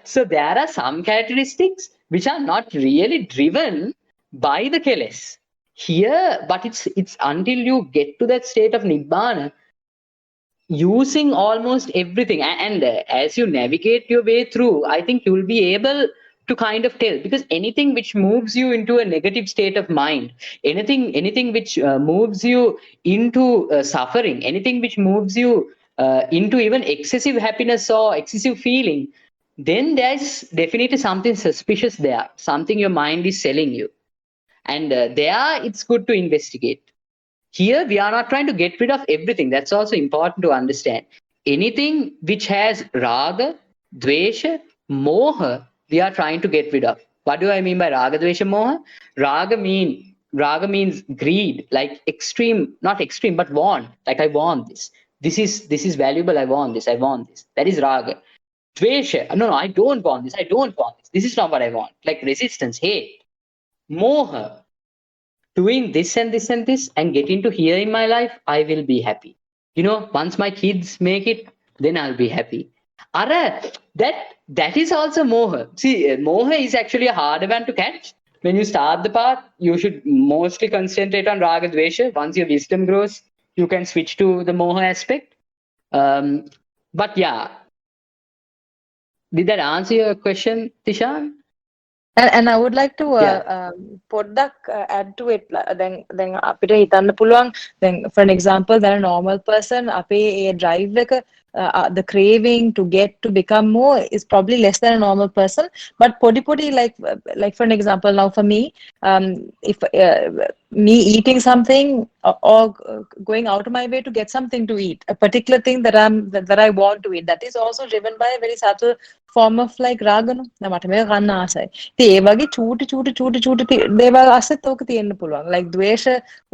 S1: So there are some characteristics which are not really driven by the keles here, but it's until you get to that state of nibbana, using almost everything, and as you navigate your way through, I think you'll be able to kind of tell, because anything which moves you into a negative state of mind, anything which moves you into suffering, anything which moves you into even excessive happiness or excessive feeling, then there's definitely something suspicious there, something your mind is selling you. And there it's good to investigate. Here we are not trying to get rid of everything. That's also important to understand. Anything which has raga, dvesha, moha, we are trying to get rid of. What do I mean by raga, dvesha, moha? Raga means greed, like extreme, not extreme, but want. Like I want this. This is valuable. I want this. I want this. That is raga. Dvesha. No, I don't want this. I don't want this. This is not what I want. Like resistance, hate. Moha, doing this and this and this and getting to here in my life, I will be happy. Once my kids make it, then I'll be happy. Ara, that is also moha. See, moha is actually a harder one to catch. When you start the path, you should mostly concentrate on raga dvesha. Once your wisdom grows, you can switch to the moha aspect. But yeah, did that answer your question, Tishan?
S3: And I would like to
S1: Yeah.
S3: පොඩ්ඩක් add to it. දැන් අපිට හිතන්න පුළුවන්, දැන් for an example, දැන් a normal person අපේ ඒ drive එක the craving to become more is probably less than a normal person. But podi, like for an example, now for me, if me eating something, or going out of my way to get something to eat, a particular thing that I want to eat, that is also driven by a very subtle form of like රාගන. මට මේක කන්න ආසයි. ඉතින් ඒ වගේ චූටි දේවල් අස්සෙත් ඕක තියෙන්න පුළුවන්. Like ද්වේෂ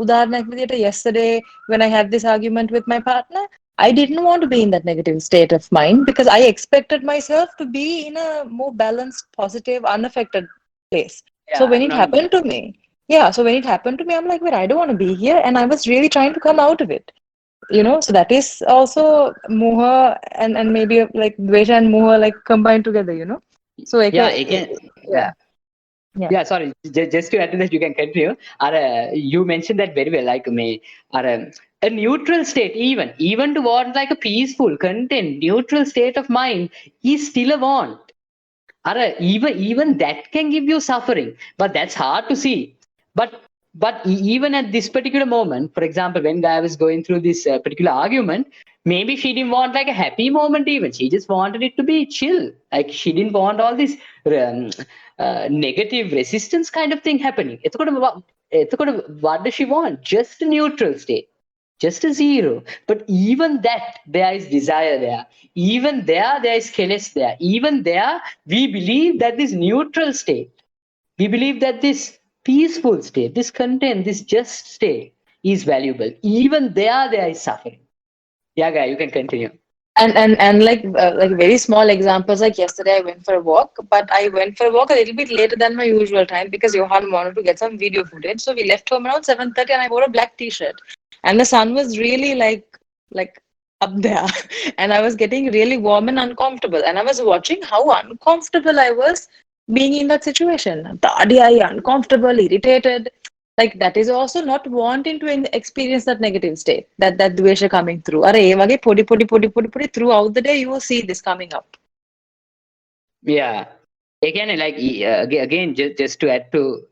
S3: උදාහරණයක් විදිහට, yesterday when I had this argument with my partner, I didn't want to be in that negative state of mind because I expected myself to be in a more balanced, positive, unaffected place. So when it happened to me, I'm like, well, I don't want to be here. And I was really trying to come out of it. So that is also moha and maybe like dvesha and moha like combined together, So
S1: sorry, just to add to that, you can continue. You mentioned that very well, like me, a neutral state, even to want like a peaceful, content, neutral state of mind is still a want. Even that can give you suffering, but that's hard to see. But even at this particular moment, for example, when Gaia was going through this particular argument, maybe she didn't want like a happy moment even. She just wanted it to be chill. Like she didn't want all this negative resistance kind of thing happening. What does she want? Just a neutral state. Just a zero. But even that, there is desire there. Even there is chaos there. Even there, we believe that this neutral state, we believe that this peaceful state, this content, this just state is valuable. Even there is suffering. Yeah, Guy, you can continue.
S3: And like very small examples, like yesterday I went for a walk, but I went for a walk a little bit later than my usual time because Johan wanted to get some video footage. So we left home around 7:30 and I wore a black t-shirt. And the sun was really like up there. And I was getting really warm and uncomfortable. And I was watching how uncomfortable I was being in that situation. Uncomfortable, irritated. Like that is also not wanting to experience that negative state, that dvesha coming through. Podi, throughout the day, you will see this coming up.
S1: Yeah. Again, like again, just to add to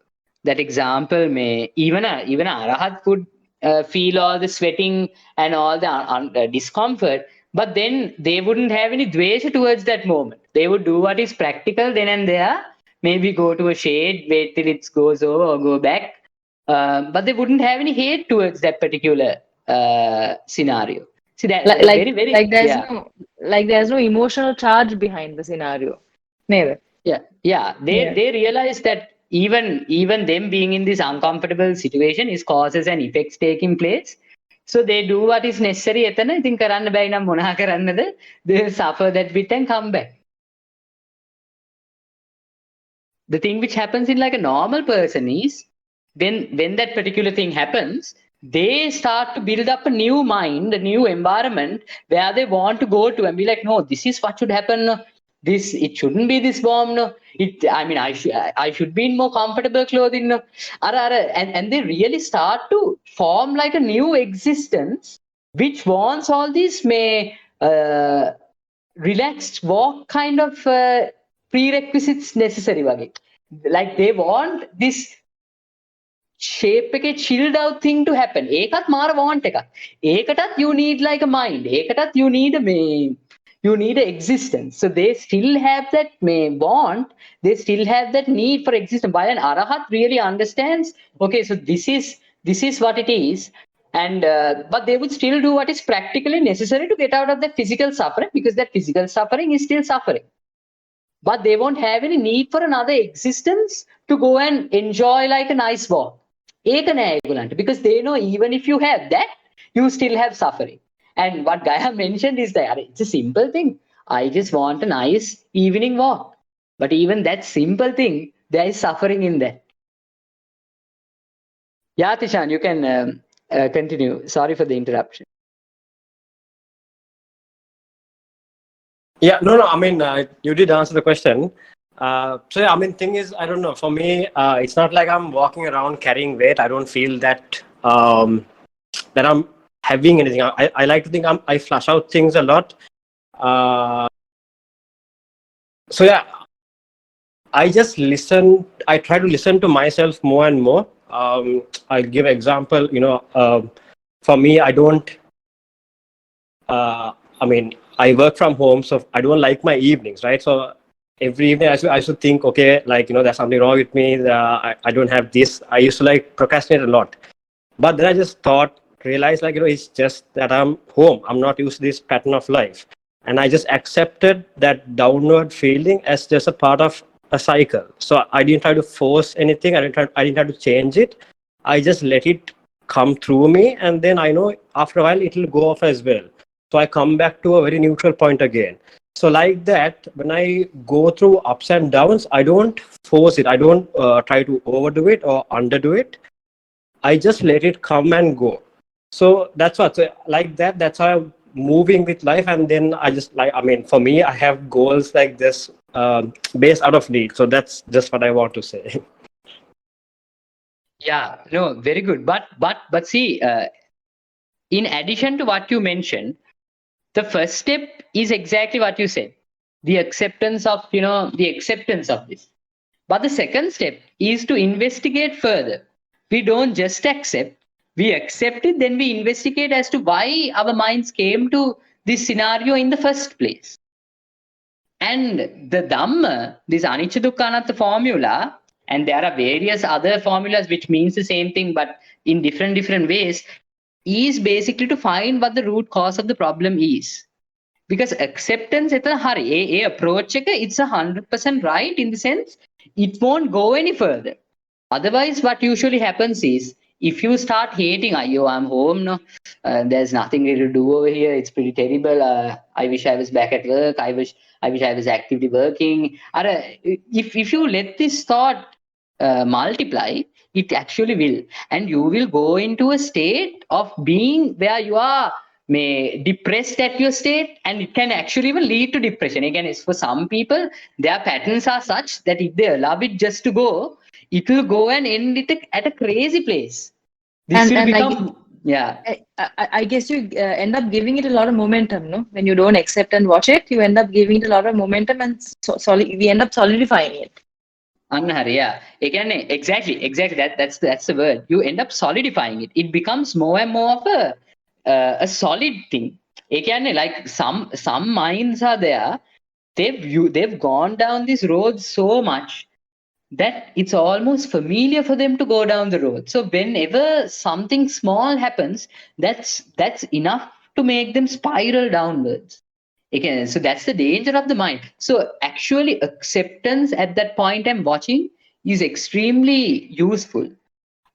S1: that example, even a arahat would feel all the sweating and all the discomfort, but then they wouldn't have any dvesha towards that moment. They would do what is practical then and there, maybe go to a shade, wait till it goes over or go back. But they wouldn't have any hate towards that particular scenario. See that
S3: there's no emotional charge behind the scenario. Never.
S1: Yeah. They realize that even them being in this uncomfortable situation is causes and effects taking place. So they do what is necessary. They suffer that bit and come back. The thing which happens in like a normal person is when that particular thing happens, they start to build up a new mind, a new environment where they want to go to and be like, no, this is what should happen. No. It shouldn't be this bomb. No. I should be in more comfortable clothing. No. And they really start to form like a new existence which wants all these relaxed walk kind of prerequisites necessary. Like they want this shape එකේ chilled out thing to happen. ඒකත් මාර want එකක්. ඒකටත් you need like a mind. ඒකටත් you need a existence. So they still have that want. They still have that need for existence. While an arahat really understands, okay, so this is what it is. And but they would still do what is practically necessary to get out of that physical suffering, because that physical suffering is still suffering. But they won't have any need for another existence to go and enjoy like a nice walk. Because they know even if you have that, you still have suffering. And what Gaia mentioned is that it's a simple thing. I just want a nice evening walk. But even that simple thing, there is suffering in that. Yeah, Tishan, you can continue. Sorry for the interruption.
S2: Yeah, no. I mean, you did answer the question. So yeah, I mean, thing is, I don't know. For me, it's not like I'm walking around carrying weight. I don't feel that that I'm having anything. I like to think I flush out things a lot. So yeah, I just listen. I try to listen to myself more and more. I'll give an example. For me, I don't. I work from home, so I don't like my evenings, right? So every evening I should think, okay, like, there's something wrong with me. I don't have this. I used to like procrastinate a lot. But then I just realized, like, it's just that I'm home. I'm not used to this pattern of life. And I just accepted that downward feeling as just a part of a cycle. So I didn't try to force anything. I didn't try to change it. I just let it come through me. And then I know after a while it will go off as well. So I come back to a very neutral point again. So like that, when I go through ups and downs, I don't force it. I don't try to overdo it or underdo it. I just let it come and go. So that's what, so like that. That's how I'm moving with life. And then I just like, I mean, for me, I have goals like this based out of need. So that's just what I want to say.
S1: Yeah, no, very good. But see, in addition to what you mentioned, the first step is exactly what you said, the acceptance of this. But the second step is to investigate further. We don't just accept, we accept it, then we investigate as to why our minds came to this scenario in the first place. And the Dhamma, this Anicca Dukkha Anatta formula, and there are various other formulas which means the same thing but in different ways, is basically to find what the root cause of the problem is. Because acceptance එතන හරි. ඒ approach එක, it's 100% right in the sense it won't go any further. Otherwise, what usually happens is if you start hating, I'm home, no, there's nothing really to do over here. It's pretty terrible. I wish I was back at work. I wish I was actively working. If you let this thought multiply, it actually will, and you will go into a state of being where you are depressed at your state, and it can actually even lead to depression. Again, it's for some people, their patterns are such that if they allow it just to go, it will go and end it at a crazy place. This will become, yeah.
S3: I guess you end up giving it a lot of momentum, no? When you don't accept and watch it, you end up giving it a lot of momentum, and we end up solidifying it.
S1: Yeah. Again, exactly. That's the word. You end up solidifying it. It becomes more and more of a solid thing. Again, like some minds are there. They've gone down this road so much that it's almost familiar for them to go down the road. So whenever something small happens, that's enough to make them spiral downwards. Again, so that's the danger of the mind. So actually acceptance at that point I'm watching is extremely useful.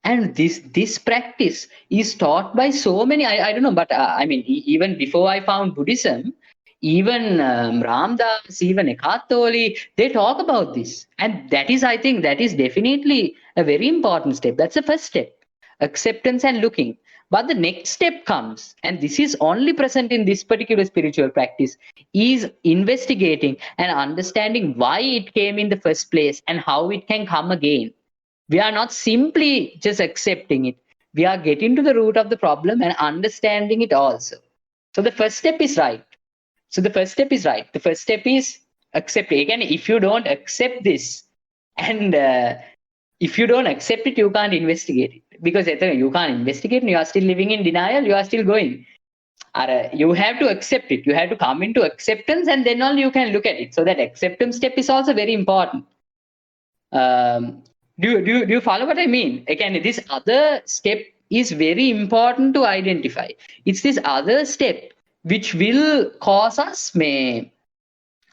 S1: And this practice is taught by so many, I don't know, but I mean, even before I found Buddhism, even Ramdas, even Eckhart Tolle, they talk about this. And that is, I think, that is definitely a very important step. That's the first step, acceptance and looking. But the next step comes, and this is only present in this particular spiritual practice, is investigating and understanding why it came in the first place and how it can come again. We are not simply just accepting it. We are getting to the root of the problem and understanding it also. So the first step is right. The first step is accept. Again, if you don't accept this, and if you don't accept it, you can't investigate it. Because you can't investigate and you are still living in denial, you are still going. You have to accept it. You have to come into acceptance, and then only you can look at it. So that acceptance step is also very important. Do you follow what I mean? Again, this other step is very important to identify. It's this other step which will cause us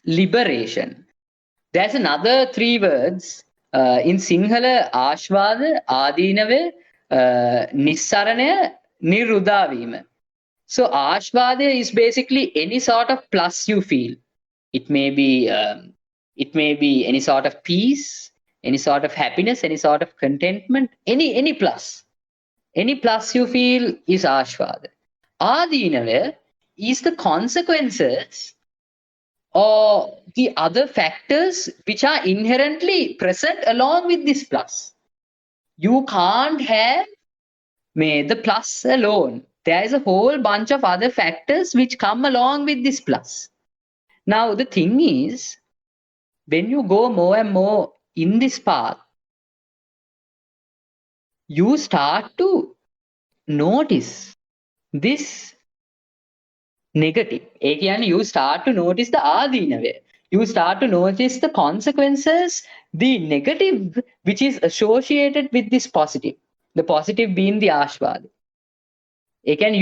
S1: liberation. There's another three words in Sinhala: Ashwada, Adinave, Nissaranaya, Nirudavima. So Ashwada is basically any sort of plus you feel. It may be any sort of peace, any sort of happiness, any sort of contentment, any plus. Any plus you feel is Ashwada. Adinava is the consequences or the other factors which are inherently present along with this plus. You can't have the plus alone. There is a whole bunch of other factors which come along with this plus. Now, the thing is, when you go more and more in this path, you start to notice this negative. ඒ කියන්නේ you start to notice the ආදීනවය. You start to notice the consequences, the negative which is associated with this positive. The positive being the ආශ්වාද. ඒ කියන්නේ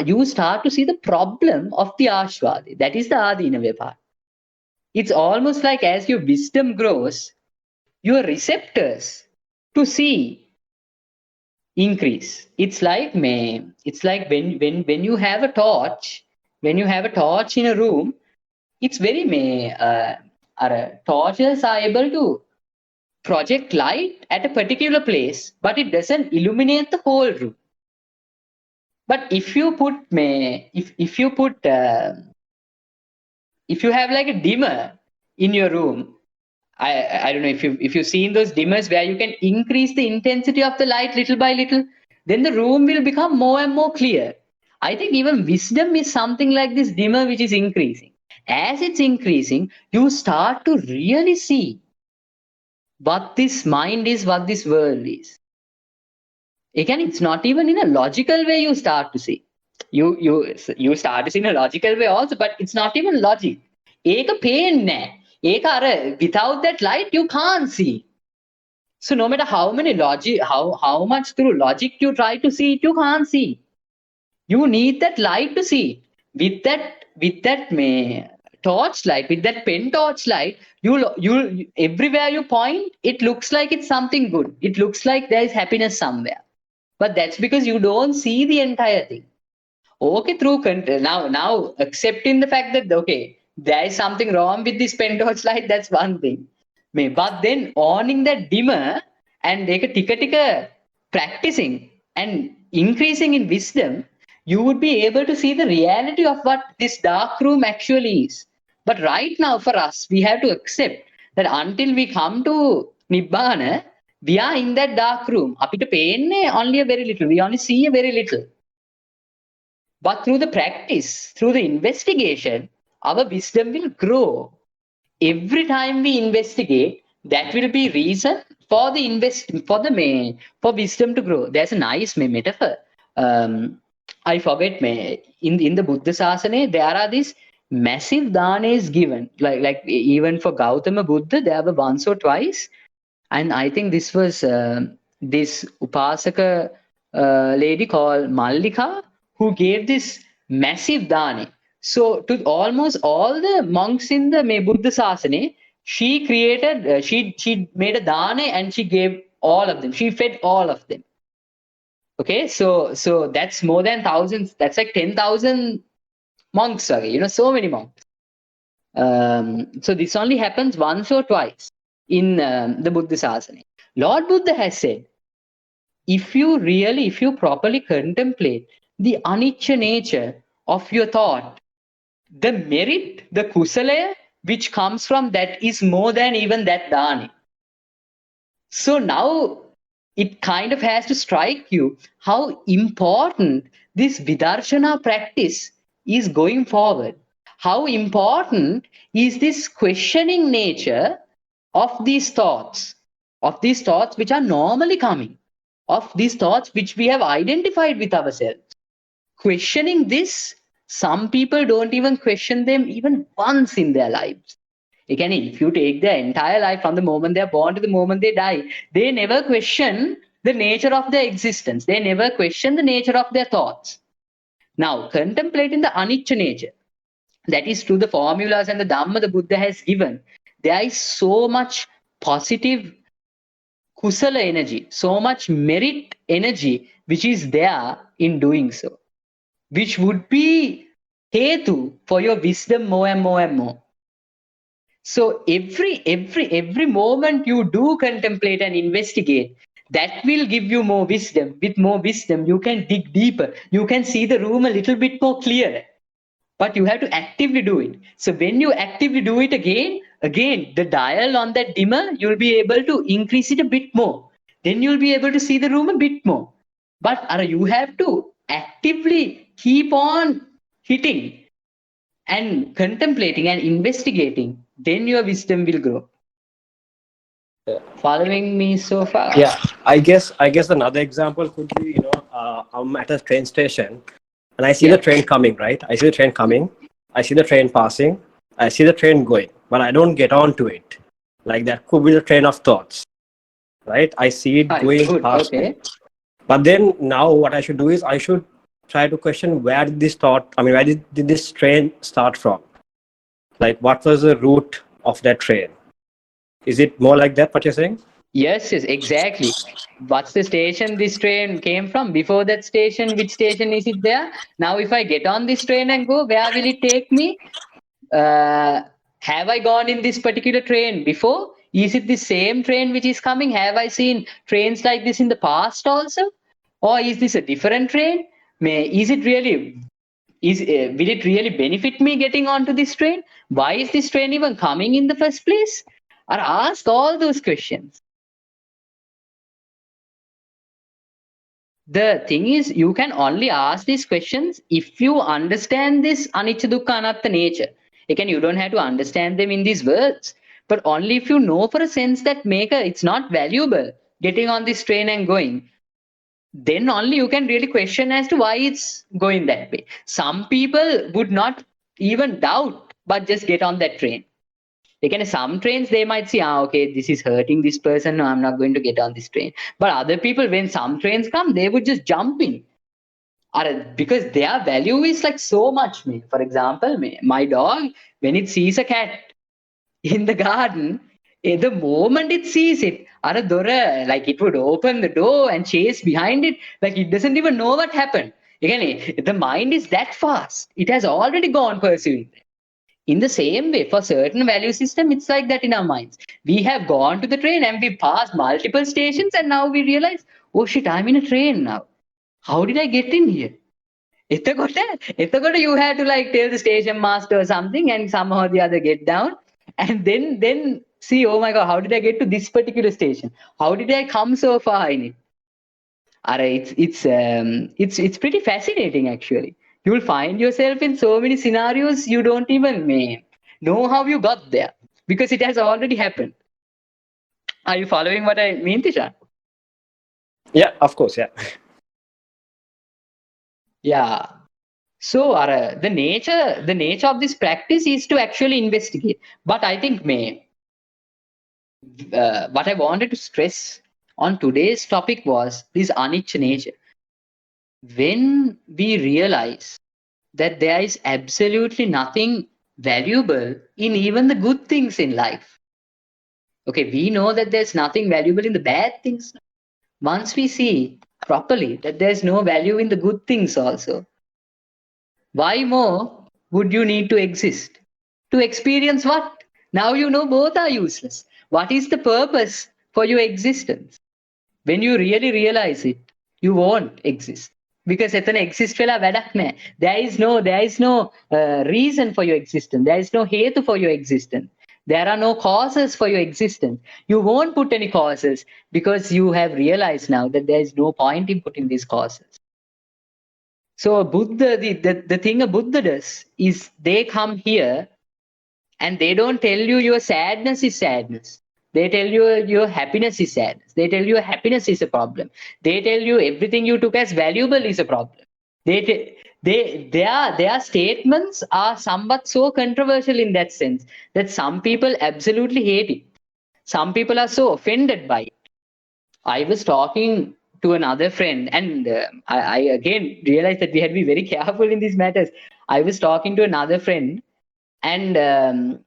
S1: you start to see the problem of the ආශ්වාද. That is the ආදීනවය part. It's almost like as your wisdom grows, your receptors to see increase. It's like when you have a torch, in a room, it's very torches are able to project light at a particular place, but it doesn't illuminate the whole room. But if you put if you have like a dimmer in your room, I don't know if you've seen those dimmers where you can increase the intensity of the light little by little, then the room will become more and more clear. I think even wisdom is something like this dimmer which is increasing. As it's increasing, you start to really see what this mind is, what this world is. Again, it's not even in a logical way you start to see. You start to see in a logical way also, but it's not even logic. ඒක පේන්නේ නැහැ. ඒක අර without that light you can't see. So no matter how much through logic you try to see it, you can't see. You need that light to see it. With that torch light, with that pen torch light, you everywhere you point, it looks like it's something good. It looks like there is happiness somewhere. But that's because you don't see the entire thing. Okay, now accepting the fact that okay, there is something wrong with this pen torch light, that's one thing. But then owning that dimmer and ටික practicing and increasing in wisdom, you would be able to see the reality of what this dark room actually is. But right now for us, we have to accept that until we come to Nibbana, we are in that dark room. අපිට පේන්නේ only a very little. We only see a very little. But through the practice, through the investigation, our wisdom will grow. Every time we investigate, that will be reason for for wisdom to grow. There's a nice metaphor. I forget in the Buddha Sasana, there are these massive danas given. Like even for Gautama Buddha, there were once or twice. And I think this was this Upasaka lady called Mallika who gave this massive dana. So to almost all the monks in the Buddha Sasana, she created, she made a dana and she gave all of them. She fed all of them. Okay, so that's more than thousands. That's like 10,000 monks. So many monks. So this only happens once or twice in the Buddha Sasana. Lord Buddha has said, if you properly contemplate the anicca nature of your thought, the merit, the kusalaya, which comes from that is more than even that dana. So now it kind of has to strike you how important this vidarshana practice is going forward. How important is this questioning nature of these thoughts which are normally coming, of these thoughts which we have identified with ourselves. Questioning this, some people don't even question them even once in their lives. Again, if you take their entire life from the moment they're born to the moment they die, they never question the nature of their existence. They never question the nature of their thoughts. Now, contemplating the anicca nature, that is through the formulas and the Dhamma the Buddha has given, there is so much positive kusala energy, so much merit energy which is there in doing so, which would be hetu for your wisdom more and more and more. So every moment you do contemplate and investigate, that will give you more wisdom. With more wisdom, you can dig deeper. You can see the room a little bit more clearer. But you have to actively do it. So when you actively do it again, the dial on that dimmer, you'll be able to increase it a bit more. Then you'll be able to see the room a bit more. But you have to actively keep on hitting and contemplating and investigating. Then your wisdom will grow. Following me so far?
S2: Yeah, I guess another example could be, I'm at a train station and I see the train coming, right? I see the train coming. I see the train passing. I see the train going, but I don't get onto it. Like that could be the train of thoughts, right? I see it going
S1: Good.
S2: past me.
S1: Okay.
S2: But then now what I should do is I should try to question where did this thought, I mean, where did this train start from? Like what was the route of that train? Is it more like that what you're saying?
S1: Yes, exactly. What's the station this train came from? Before that station, which station is it there? Now, if I get on this train and go, where will it take me? Have I gone in this particular train before? Is it the same train which is coming? Have I seen trains like this in the past also? Or is this a different train? Is it really will it really benefit me getting onto this train? Why is this train even coming in the first place? Or ask all those questions. The thing is, you can only ask these questions if you understand this anicca dukkha anatta nature. Again, you don't have to understand them in these words, but only if you know for a sense that maker, it's not valuable getting on this train and going, then only you can really question as to why it's going that way. Some people would not even doubt, but just get on that train. Again, some trains they might say, okay, this is hurting this person. No, I'm not going to get on this train. But other people, when some trains come, they would just jump in. Because their value is like so much. For example, my dog, when it sees a cat in the garden, the moment it sees it, like it would open the door and chase behind it, like it doesn't even know what happened. Again, the mind is that fast. It has already gone pursuing. In the same way, for certain value system, it's like that in our minds. We have gone to the train and we passed multiple stations, and now we realize, oh shit, I'm in a train now. How did I get in here? එතකොට you had to like tell the station master or something and somehow or the other get down and then see, oh my god, how did I get to this particular station? How did I come so far in it? It's pretty fascinating actually. You'll find yourself in so many scenarios you don't even know how you got there because it has already happened. Are you following what I mean, Tisha?
S2: Yeah, of course, yeah.
S1: Yeah. So the nature of this practice is to actually investigate. But I think what I wanted to stress on today's topic was this anicca nature. When we realize that there is absolutely nothing valuable in even the good things in life. Okay, we know that there's nothing valuable in the bad things. Once we see properly that there's no value in the good things also, why more would you need to exist? To experience what? Now you know both are useless. What is the purpose for your existence? When you really realize it, you won't exist. Because එතන exist වෙලා වැඩක් නැහැ. There is no reason for your existence. There is no හේතු for your existence. There are no causes for your existence. You won't put any causes because you have realized now that there is no point in putting these causes. So Buddha, the thing a Buddha does is they come here and they don't tell you your sadness is sadness. They tell you your happiness is sadness. They tell you happiness is a problem. They tell you everything you took as valuable is a problem. Their statements are somewhat so controversial in that sense that some people absolutely hate it. Some people are so offended by it. I was talking to another friend, and I again realized that we had to be very careful in these matters. I was talking to another friend, and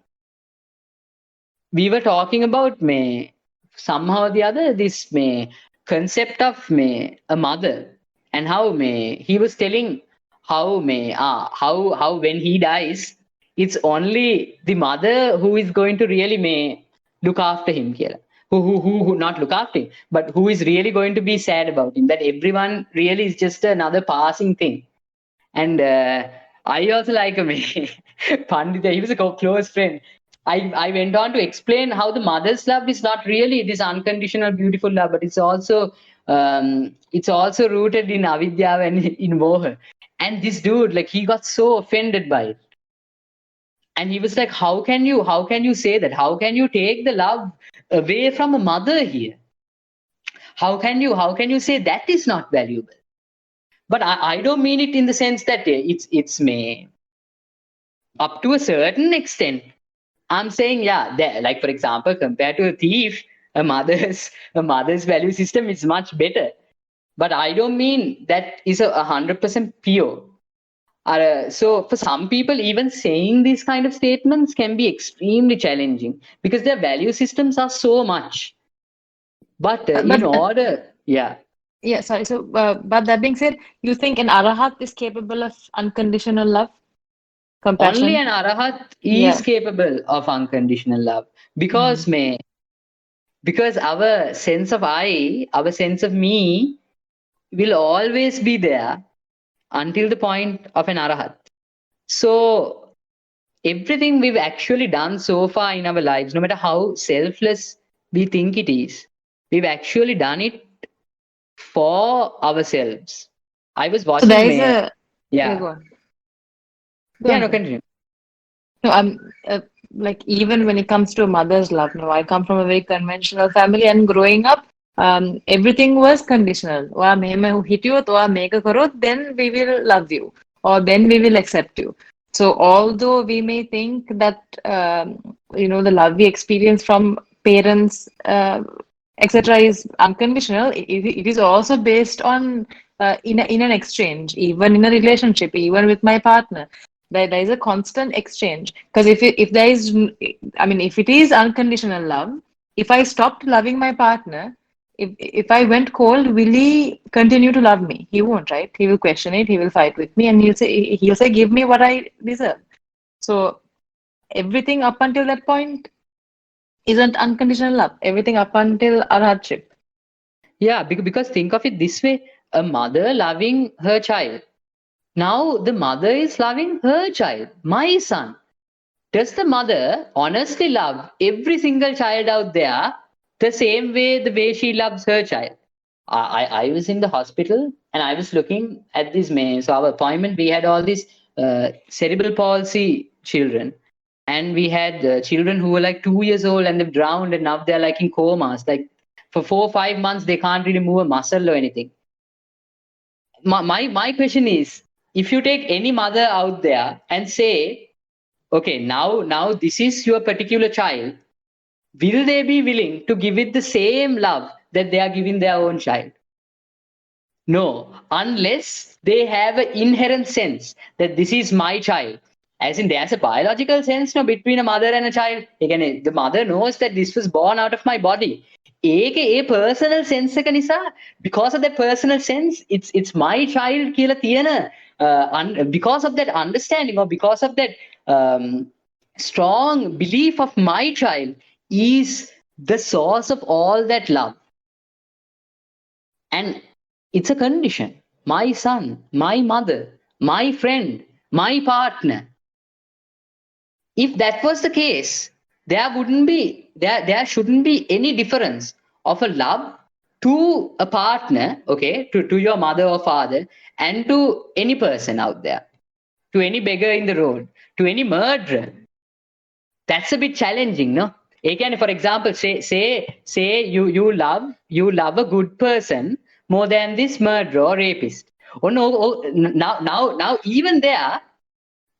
S1: we were talking about somehow or the other this concept of a mother, and how he was telling how when he dies, it's only the mother who is going to really look after him here. Who not look after him, but who is really going to be sad about him. That everyone really is just another passing thing. And I also like Pandita. He was a close friend. I went on to explain how the mother's love is not really this unconditional, beautiful love, but it's also rooted in avidya and in moha. And this dude, like, he got so offended by it. And he was like, how can you say that? How can you take the love away from a mother here? How can you say that is not valuable? But I don't mean it in the sense that it's me up to a certain extent. I'm saying, yeah, there, like for example, compared to a thief, a mother's value system is much better. But I don't mean that is 100% pure. So for some people, even saying these kind of statements can be extremely challenging because their value systems are so much. But in
S3: But
S1: order, yeah,
S3: yeah, sorry. So, but that being said, you think an arahat is capable of unconditional love,
S1: only
S3: compassion?
S1: an arahat is
S3: Yeah.
S1: capable of unconditional love
S3: Mm.
S1: because our sense of me will always be there until the point of an arahat. So everything we've actually done so far in our lives, no matter how selfless we think it is, we've actually done it for ourselves. I was
S3: So there
S1: watching
S3: is
S1: May.
S3: a, yeah,
S1: Yeah.
S3: go on. Go
S1: Yeah,
S3: on,
S1: no,
S3: go on.
S1: continue.
S3: No, like even when it comes to a mother's love, no, I come from a very conventional family, and growing up, everything was conditional. ඔයා මෙහෙම හිටියොත්, ඔයා මේක කරොත්, then we will love you, or then we will accept you. So although we may think that the love we experience from parents, etc., is unconditional, it is also based on in an exchange, even in a relationship, even with my partner. There is a constant exchange, because if there is, I mean, if it is unconditional love, if I stopped loving my partner, if I went cold, will he continue to love me? He won't, right? He will question it, he will fight with me, and he'll say give me what I deserve. So everything up until that point isn't unconditional love. Everything up until our hardship.
S1: Yeah, because think of it this way, a mother loving her child. Now the mother is loving her child, my son. Does the mother honestly love every single child out there the way she loves her child? I was in the hospital and I was looking at this man. So our appointment, we had all these cerebral palsy children. And we had children who were like 2 years old and they've drowned and now they're like in comas. Like for 4 or 5 months, they can't really move a muscle or anything. My question is, if you take any mother out there and say, okay, now this is your particular child, will they be willing to give it the same love that they are giving their own child? No, unless they have an inherent sense that this is my child. As in, there's a biological sense no, between a mother and a child. Again, the mother knows that this was born out of my body. A personal sense එක නිසා, because of that personal sense, it's my child කියලා තියෙන, because of that understanding or because of that strong belief of my child is the source of all that love. And it's a condition. My son, my mother, my friend, my partner. If that was the case, there shouldn't be any difference of a love to a partner, okay, to your mother or father, and to any person out there, to any beggar in the road, to any murderer. That's a bit challenging, no? Again, for example, say you love a good person more than this murderer or rapist. Oh no, now even there,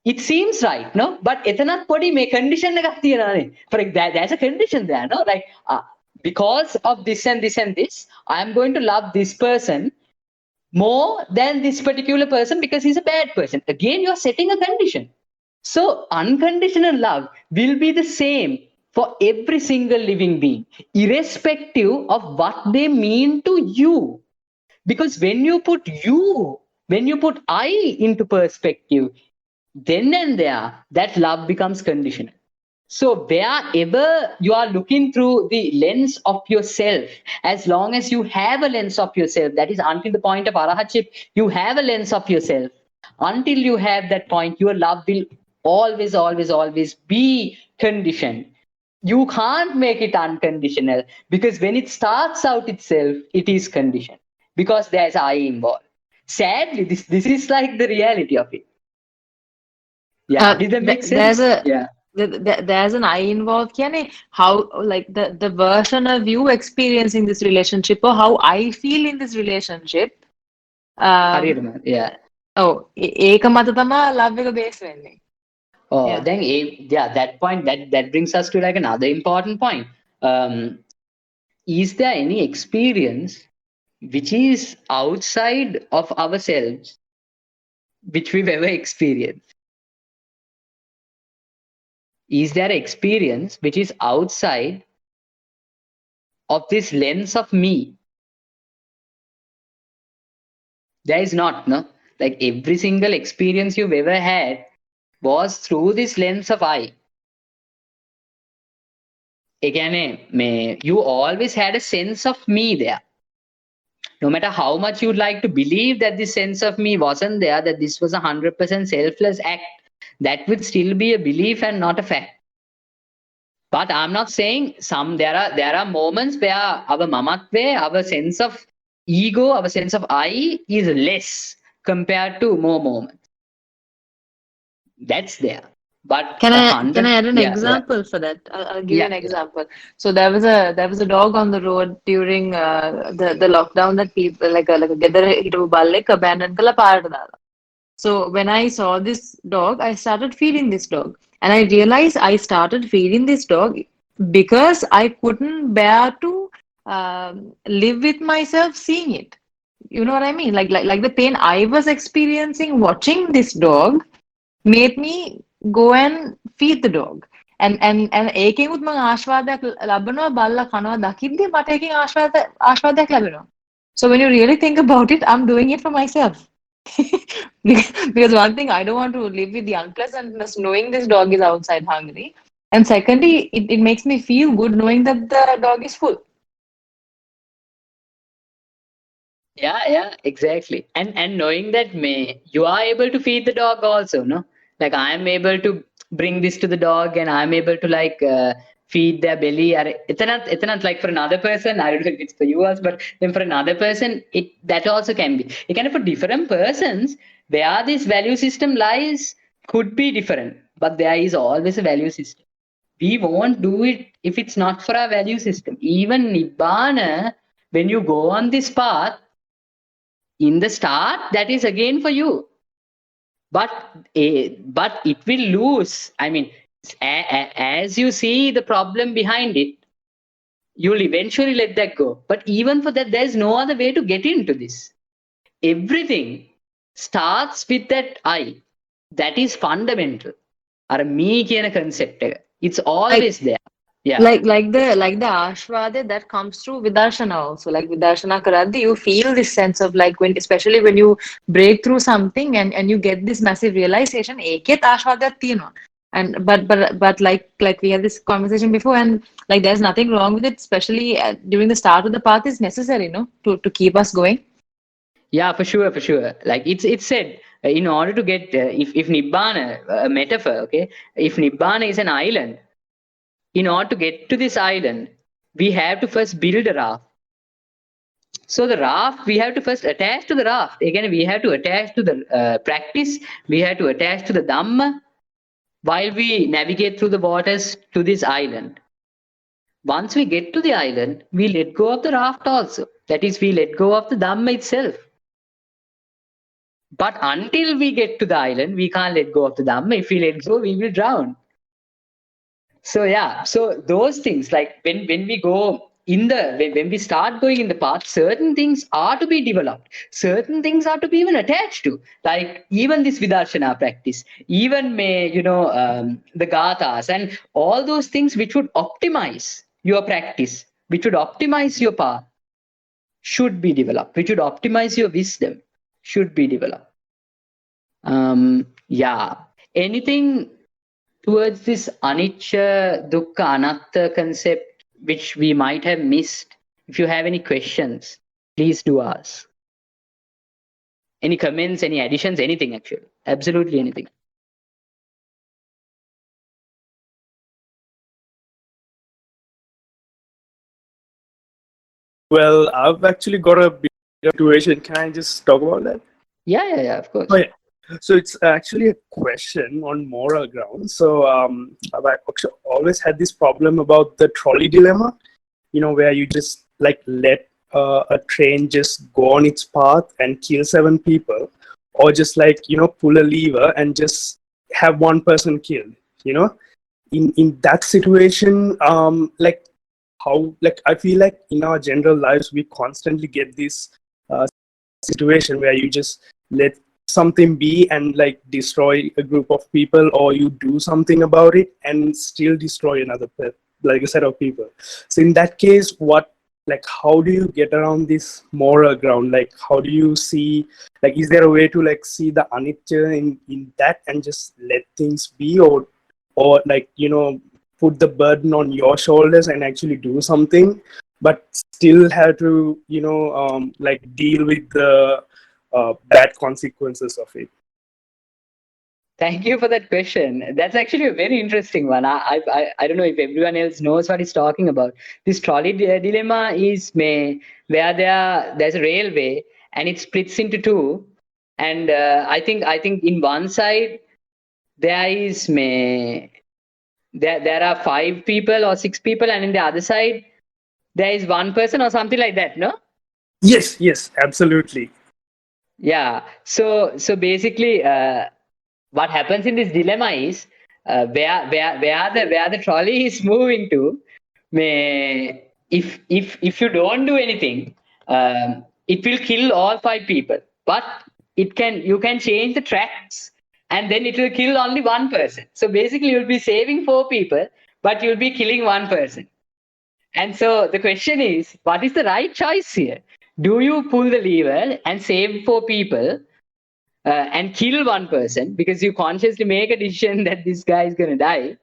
S1: it seems right, no? But එතනත් පොඩි මේ condition එකක් තියෙනවානේ. For there's a condition there, no? Like because of this and this and this, I am going to love this person more than this particular person because he's a bad person. Again, you're setting a condition. So unconditional love will be the same for every single living being, irrespective of what they mean to you. Because when you put I into perspective, then and there, that love becomes conditional. So wherever you are looking through the lens of yourself, as long as you have a lens of yourself, that is until the point of arahatship, you have a lens of yourself. Until you have that point, your love will always be conditioned. You can't make it unconditional because when it starts out itself, it is conditioned because there's I involved. Sadly, this is like the reality of it. Yeah, did that make
S3: There's
S1: sense? Yeah.
S3: there's an I involved. Can how, like, the version of you experiencing this relationship, or how I feel in this relationship,
S1: හරියටම. Yeah.
S3: ඒක මත තමා love එක base වෙන්නේ.
S1: Oh,
S3: Yeah.
S1: then that point that brings us to like another important point. Is there any experience which is outside of ourselves which we've ever experienced? Is there an experience which is outside of this lens of me? There is not, no? Like every single experience you've ever had was through this lens of I. ඒ කියන්නේ you always had a sense of me there. No matter how much you'd like to believe that this sense of me wasn't there, that this was 100% selfless act, that would still be a belief and not a fact. But I'm not saying there are moments where our mamatve, our sense of ego, our sense of I is less compared to more moments. That's there. But
S3: Can I
S1: 100,
S3: add an
S1: yeah,
S3: example for that? I'll give you
S1: yeah,
S3: an example. So there was a dog on the road during the lockdown that people like a ගෙදර හිටපු බල්ලෙක් abandon කළා පාරට දාලා. So when I saw this dog, I started feeding this dog, and I realized I started feeding this dog because I couldn't bear to live with myself seeing it. You know what I mean? Like the pain I was experiencing watching this dog made me go and feed the dog. And ඒකෙන් මම ආශාදයක් ලැබෙනවා බල්ලා කනවා දකිද්දි මට ඒකෙන් ආශාදයක් ලැබෙනවා. So when you really think about it, I'm doing it for myself. Because one thing, I don't want to live with the unpleasantness knowing this dog is outside hungry. And secondly, it makes me feel good knowing that the dog is full.
S1: Yeah, exactly. And knowing that you are able to feed the dog also, no? Like I am able to bring this to the dog and I'm able to like feed their belly. It's not like for another person, I don't know if it's for you also, but then for another person, that also can be. It can be for different persons, where this value system lies could be different, but there is always a value system. We won't do it if it's not for our value system. Even Nibbana, when you go on this path, in the start, that is again for you. But it will lose. I mean, as you see the problem behind it, you'll eventually let that go. But even for that, there's no other way to get into this. Everything starts with that I. That is fundamental. Or me කියන concept එක. It's always there. Yeah.
S3: Like the ashwada that comes through vidarshana also. Like vidarshana karaddi, you feel this sense of like especially when you break through something and you get this massive realization. Eket ashwada තියෙනවා. And but like we had this conversation before, and like there's nothing wrong with it, especially during the start of the path is necessary, no, to keep us going.
S1: Yeah, for sure. Like it's said, in order to get if Nibbana, a metaphor, okay, if Nibbana is an island, in order to get to this island, we have to first build a raft. So the raft, we have to first attach to the raft. Again, we have to attach to the practice. We have to attach to the Dhamma while we navigate through the waters to this island. Once we get to the island, we let go of the raft also. That is, we let go of the Dhamma itself. But until we get to the island, we can't let go of the Dhamma. If we let go, we will drown. So yeah, so those things, like when we go when we start going in the path, certain things are to be developed, certain things are to be even attached to, like even this vidarshana practice, even the gathas and all those things which would optimize your practice, which would optimize your path, should be developed, which would optimize your wisdom, should be developed. Yeah, anything towards this anicca, dukkha, anatta concept which we might have missed? If you have any questions, please do ask. Any comments, any additions, anything actually. Absolutely anything.
S4: Well, I've actually got a bit of situation. Can I just talk about that?
S1: Yeah, of course.
S4: Oh, yeah. So it's actually a question on moral grounds. So I've actually always had this problem about the trolley dilemma, where you just like let a train just go on its path and kill 7 people, or just like pull a lever and just have one person killed. You know, in that situation, like how, like I feel like in our general lives we constantly get this uh, situation where you just let something be and like destroy a group of people, or you do something about it and still destroy like a set of people. So in that case, what, like how do you get around this moral ground? Like how do you see, like is there a way to like see the anitya in that and just let things be, or like put the burden on your shoulders and actually do something, but still have to like deal with the bad consequences of it?
S1: Thank you for that question. That's actually a very interesting one. I don't know if everyone else knows what he's talking about. This trolley dilemma is where there's a railway and it splits into two, and I think in one side there is there are 5 people or 6 people, and in the other side there is one person or something like that. No?
S4: Yes, absolutely.
S1: Yeah. So basically, what happens in this dilemma is where the trolley is moving to. If you don't do anything, it will kill all 5 people. But you can change the tracks, and then it will kill only one person. So basically, you'll be saving 4 people, but you'll be killing one person. And so the question is, what is the right choice here? Do you pull the lever and save 4 people, and kill one person because you consciously make a decision that this guy is going to die?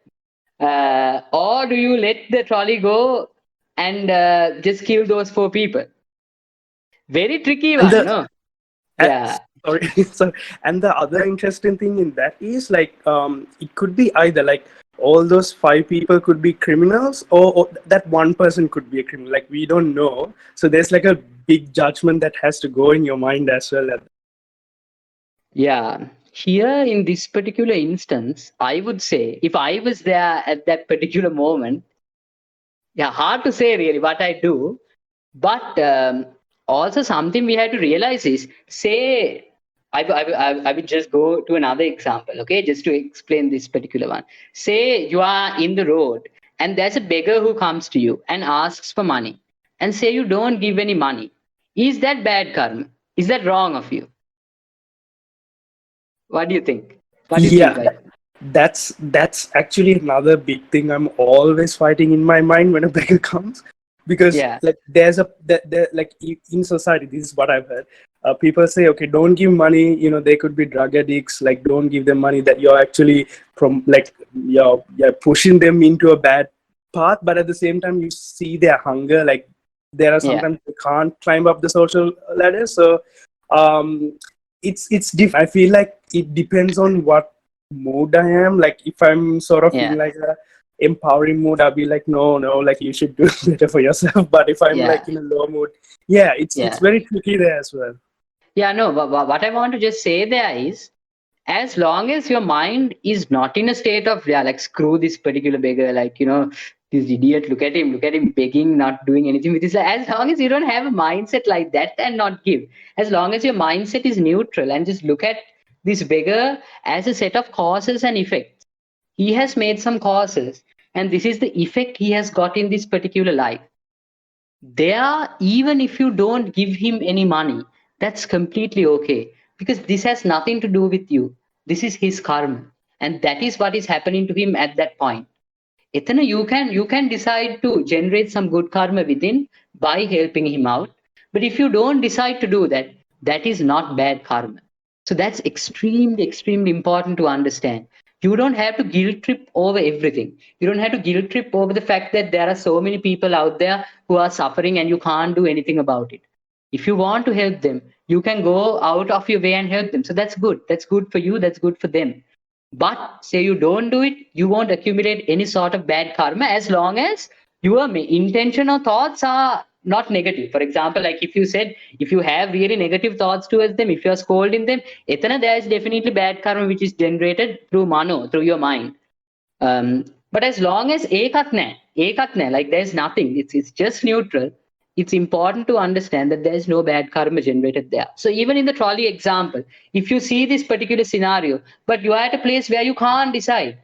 S1: Or do you let the trolley go and just kill those 4 people? Very tricky
S4: And
S1: one,
S4: the
S1: no?
S4: uh,
S1: Yeah.
S4: sorry, sorry. And the other interesting thing in that is like it could be either like all those 5 people could be criminals, or that one person could be a criminal. Like we don't know. So there's like a big judgment that has to go in your mind as well.
S1: Yeah. Here in this particular instance, I would say if I was there at that particular moment, yeah, hard to say really what I do. But also something we have to realize is, say, I will just go to another example, okay, just to explain this particular one. Say you are in the road and there's a beggar who comes to you and asks for money, and say you don't give any money. Is that bad karma? Is that wrong of you? What do you think? What do you think,
S4: Yeah,
S1: right?
S4: that's actually another big thing I'm always fighting in my mind when a beggar comes, because
S1: Yeah,
S4: like there, like in society, this is what I've heard. People say, okay, don't give money. They could be drug addicts. Like, don't give them money. That you're actually from like you're pushing them into a bad path. But at the same time, you see their hunger. Like, there are
S1: yeah,
S4: sometimes they can't climb up the social ladder. So um, it's different. I feel like it depends on what mood I am. Like if I'm sort of in
S1: yeah,
S4: like a empowering mood, I'll be like, no, like you should do better for yourself. But if I'm
S1: yeah,
S4: like in a low mood, yeah, it's
S1: yeah.
S4: very tricky there as well.
S1: Yeah, no, what I want to just say there is, as long as your mind is not in a state of, yeah, like screw this particular beggar, like, this idiot, look at him begging, not doing anything with his life. As long as you don't have a mindset like that and not give, as long as your mindset is neutral and just look at this beggar as a set of causes and effects. He has made some causes, and this is the effect he has got in this particular life. There, even if you don't give him any money, that's completely okay, because this has nothing to do with you. This is his karma, and that is what is happening to him at that point. Ithana, you can decide to generate some good karma within by helping him out. But if you don't decide to do that, that is not bad karma. So that's extremely important to understand. You don't have to guilt trip over everything. You don't have to guilt trip over the fact that there are so many people out there who are suffering and you can't do anything about it. If you want to help them, you can go out of your way and help them. So that's good. That's good for you. That's good for them. But say you don't do it, you won't accumulate any sort of bad karma as long as your intention or thoughts are not negative. For example, like if you said, if you have really negative thoughts towards them, if you're scolding them, etana, there is definitely bad karma which is generated through mano, through your mind. But as long as ekatna, like there's nothing, it's just neutral, it's important to understand that there's no bad karma generated there. So even in the trolley example, if you see this particular scenario, but you are at a place where you can't decide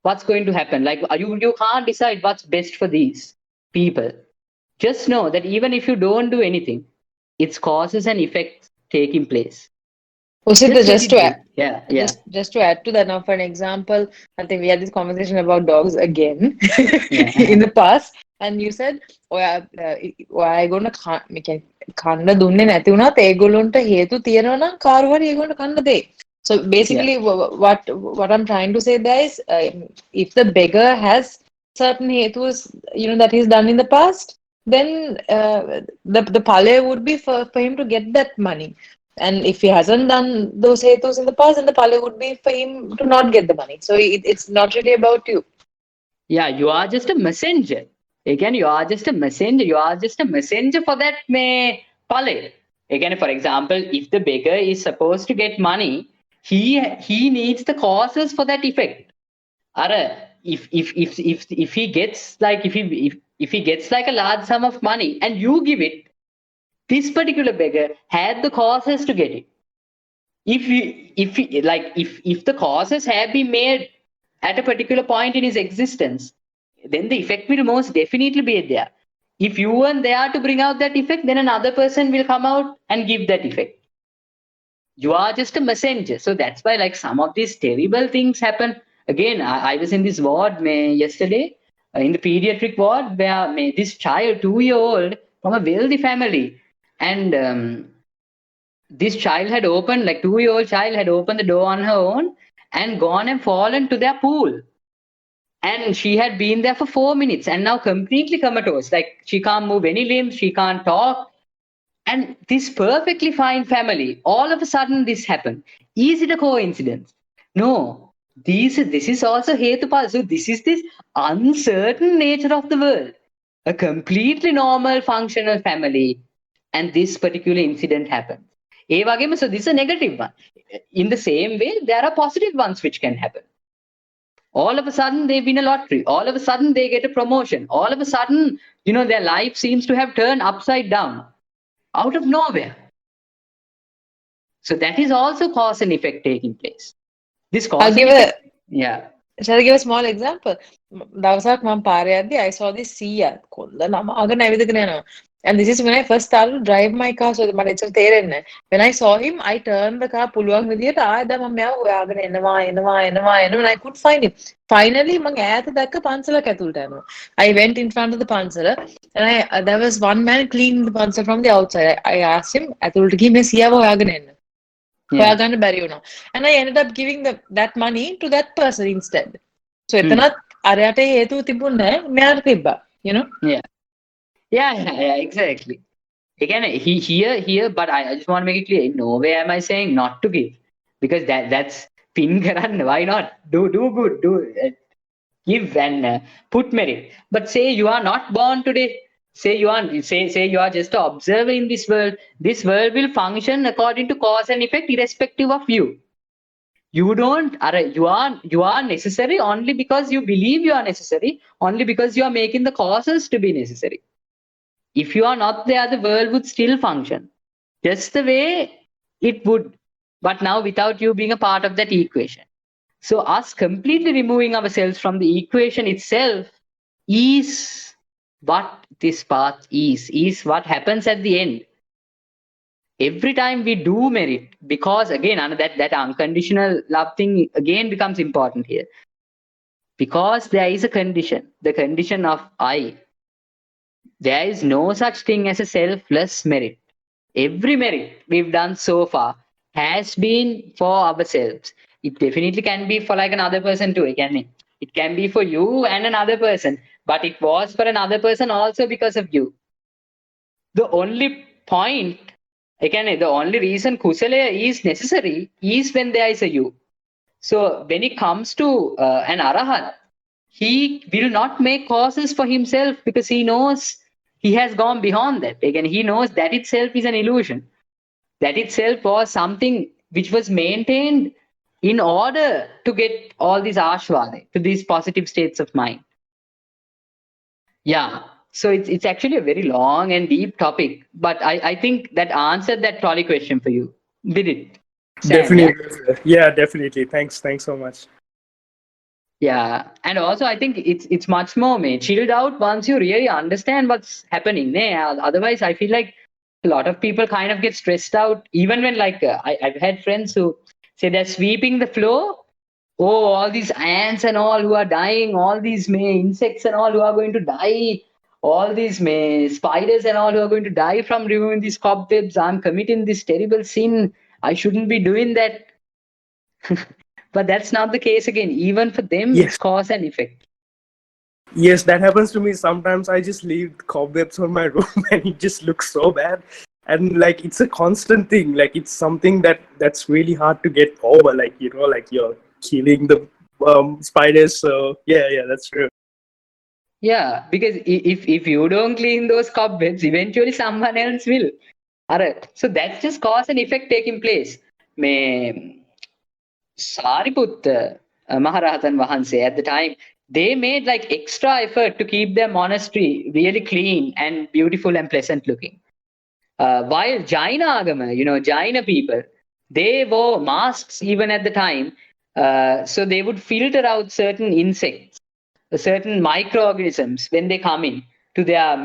S1: what's going to happen, like you can't decide what's best for these people, just know that even if you don't do anything, it's causes and effects taking place.
S3: Usita,
S1: Just let
S3: just
S1: it
S3: to
S1: be.
S3: add,
S1: Yeah.
S3: just to add to that, now for an example, I think we had this conversation about dogs again
S1: Yeah.
S3: in the past, and you said, ඔයාගොන්න කන්න දුන්නේ නැති වුණත් ඒගොල්ලොන්ට හේතු තියෙනවා නම් කාරු හරි ඒගොල්ලන්ට කන්න දෙයි. So basically, what I'm trying to say there is, if the beggar has certain hetus, that he's done in the past, then the pale would be for him to get that money. And if he hasn't done those hetus in the past, then the pale would be for him to not get the money. So it's not really about you.
S1: Yeah, you are just a messenger. Again, you are just a messenger. You are just a messenger for that pale. Again, for example, if the beggar is supposed to get money, he needs the causes for that effect. Ara, if he gets like if he gets like a large sum of money and you give it, this particular beggar had the causes to get it. If the causes have been made at a particular point in his existence, then the effect will most definitely be there. If you weren't there to bring out that effect, then another person will come out and give that effect. You are just a messenger. So that's why like some of these terrible things happen. Again, I was in this ward yesterday, in the pediatric ward, where this child, 2-year-old, from a wealthy family, and this child had opened, like 2-year-old child had opened the door on her own and gone and fallen to their pool. And she had been there for 4 minutes and now completely comatose. Like she can't move any limbs, she can't talk. And this perfectly fine family, all of a sudden this happened. Is it a coincidence? No. This is also Hetupal. So this is this uncertain nature of the world. A completely normal functional family. And this particular incident happened. So this is a negative one. In the same way, there are positive ones which can happen. All of a sudden they win a lottery. All of a sudden they get a promotion. All of a sudden, their life seems to have turned upside down out of nowhere. So that is also cause and effect taking place. This cause and effect. Yeah.
S3: Shall I give a small example? දවසක් මම පාරේ යද්දි I saw this සීයා කොල්ල නම අගන ඇවිදගෙන යනවා. And this is when I first started to drive my car, so මට එච්චර තේරෙන්නේ නැහැ. When I saw him, I turned the car පුළුවන් විදියට ආයෙත් මම මෙයාව හොයාගෙන එනවා and I couldn't find him. Finally මම ඈත දැක්ක පන්සලක් ඇතුළට යනවා. I went in front of the pansala and there was one man cleaning the pansala from the outside. I asked him ඇතුළට ගිහින් මේ සීයාව හොයාගෙන එන්න. හොයාගන්න බැරි වුණා. And I ended up giving that money to that person instead. So එතනත් අරයට හේතුව තිබුණේ නැහැ, මෙයාට තිබ්බා,
S1: Yeah, exactly. Again, here, but I just want to make it clear. In no way am I saying not to give, because that's pin karan. Why not do good, give and put merit. But say you are not born today. Say you are just an observer in this world. This world will function according to cause and effect, irrespective of you. You don't. You are necessary only because you believe you are necessary. Only because you are making the causes to be necessary. If you are not there, the world would still function just the way it would, but now without you being a part of that equation. So us completely removing ourselves from the equation itself is what this path is what happens at the end. Every time we do merit, because again, that unconditional love thing again becomes important here. Because there is a condition, the condition of I. There is no such thing as a selfless merit. Every merit we've done so far has been for ourselves. It definitely can be for like another person too, can it? It can be for you and another person, but it was for another person also because of you. The only point, again, the only reason kusala is necessary is when there is a you. So when it comes to an arahat, he will not make causes for himself because he knows he has gone beyond that. Again, he knows that itself is an illusion. That itself was something which was maintained in order to get all these ashwade, to these positive states of mind. Yeah. So it's actually a very long and deep topic, but I think that answered that trolley question for you. Did it? Sam, yeah?
S4: Definitely. Yeah, definitely. Thanks so much.
S1: Yeah. And also I think it's much more chilled out once you really understand what's happening. Otherwise I feel like a lot of people kind of get stressed out, even when like I've had friends who say they're sweeping the floor. Oh, all these ants and all who are dying, all these insects and all who are going to die, all these spiders and all who are going to die from removing these cobwebs. I'm committing this terrible sin. I shouldn't be doing that. But that's not the case again. Even for them, it's
S4: Yes.
S1: cause and effect.
S4: Yes, that happens to me. Sometimes I just leave cobwebs on my room and it just looks so bad. And like it's a constant thing. Like it's something that's really hard to get over. Like, like you're killing the spiders. So yeah, that's true.
S1: Yeah, because if you don't clean those cobwebs, eventually someone else will. Alright. So that's just cause and effect taking place. May Sariputta Maharatan Vahanse at the time, they made like extra effort to keep their monastery really clean and beautiful and pleasant looking. While Jaina Agama, Jaina people, they wore masks even at the time. So they would filter out certain insects, certain microorganisms when they come in to their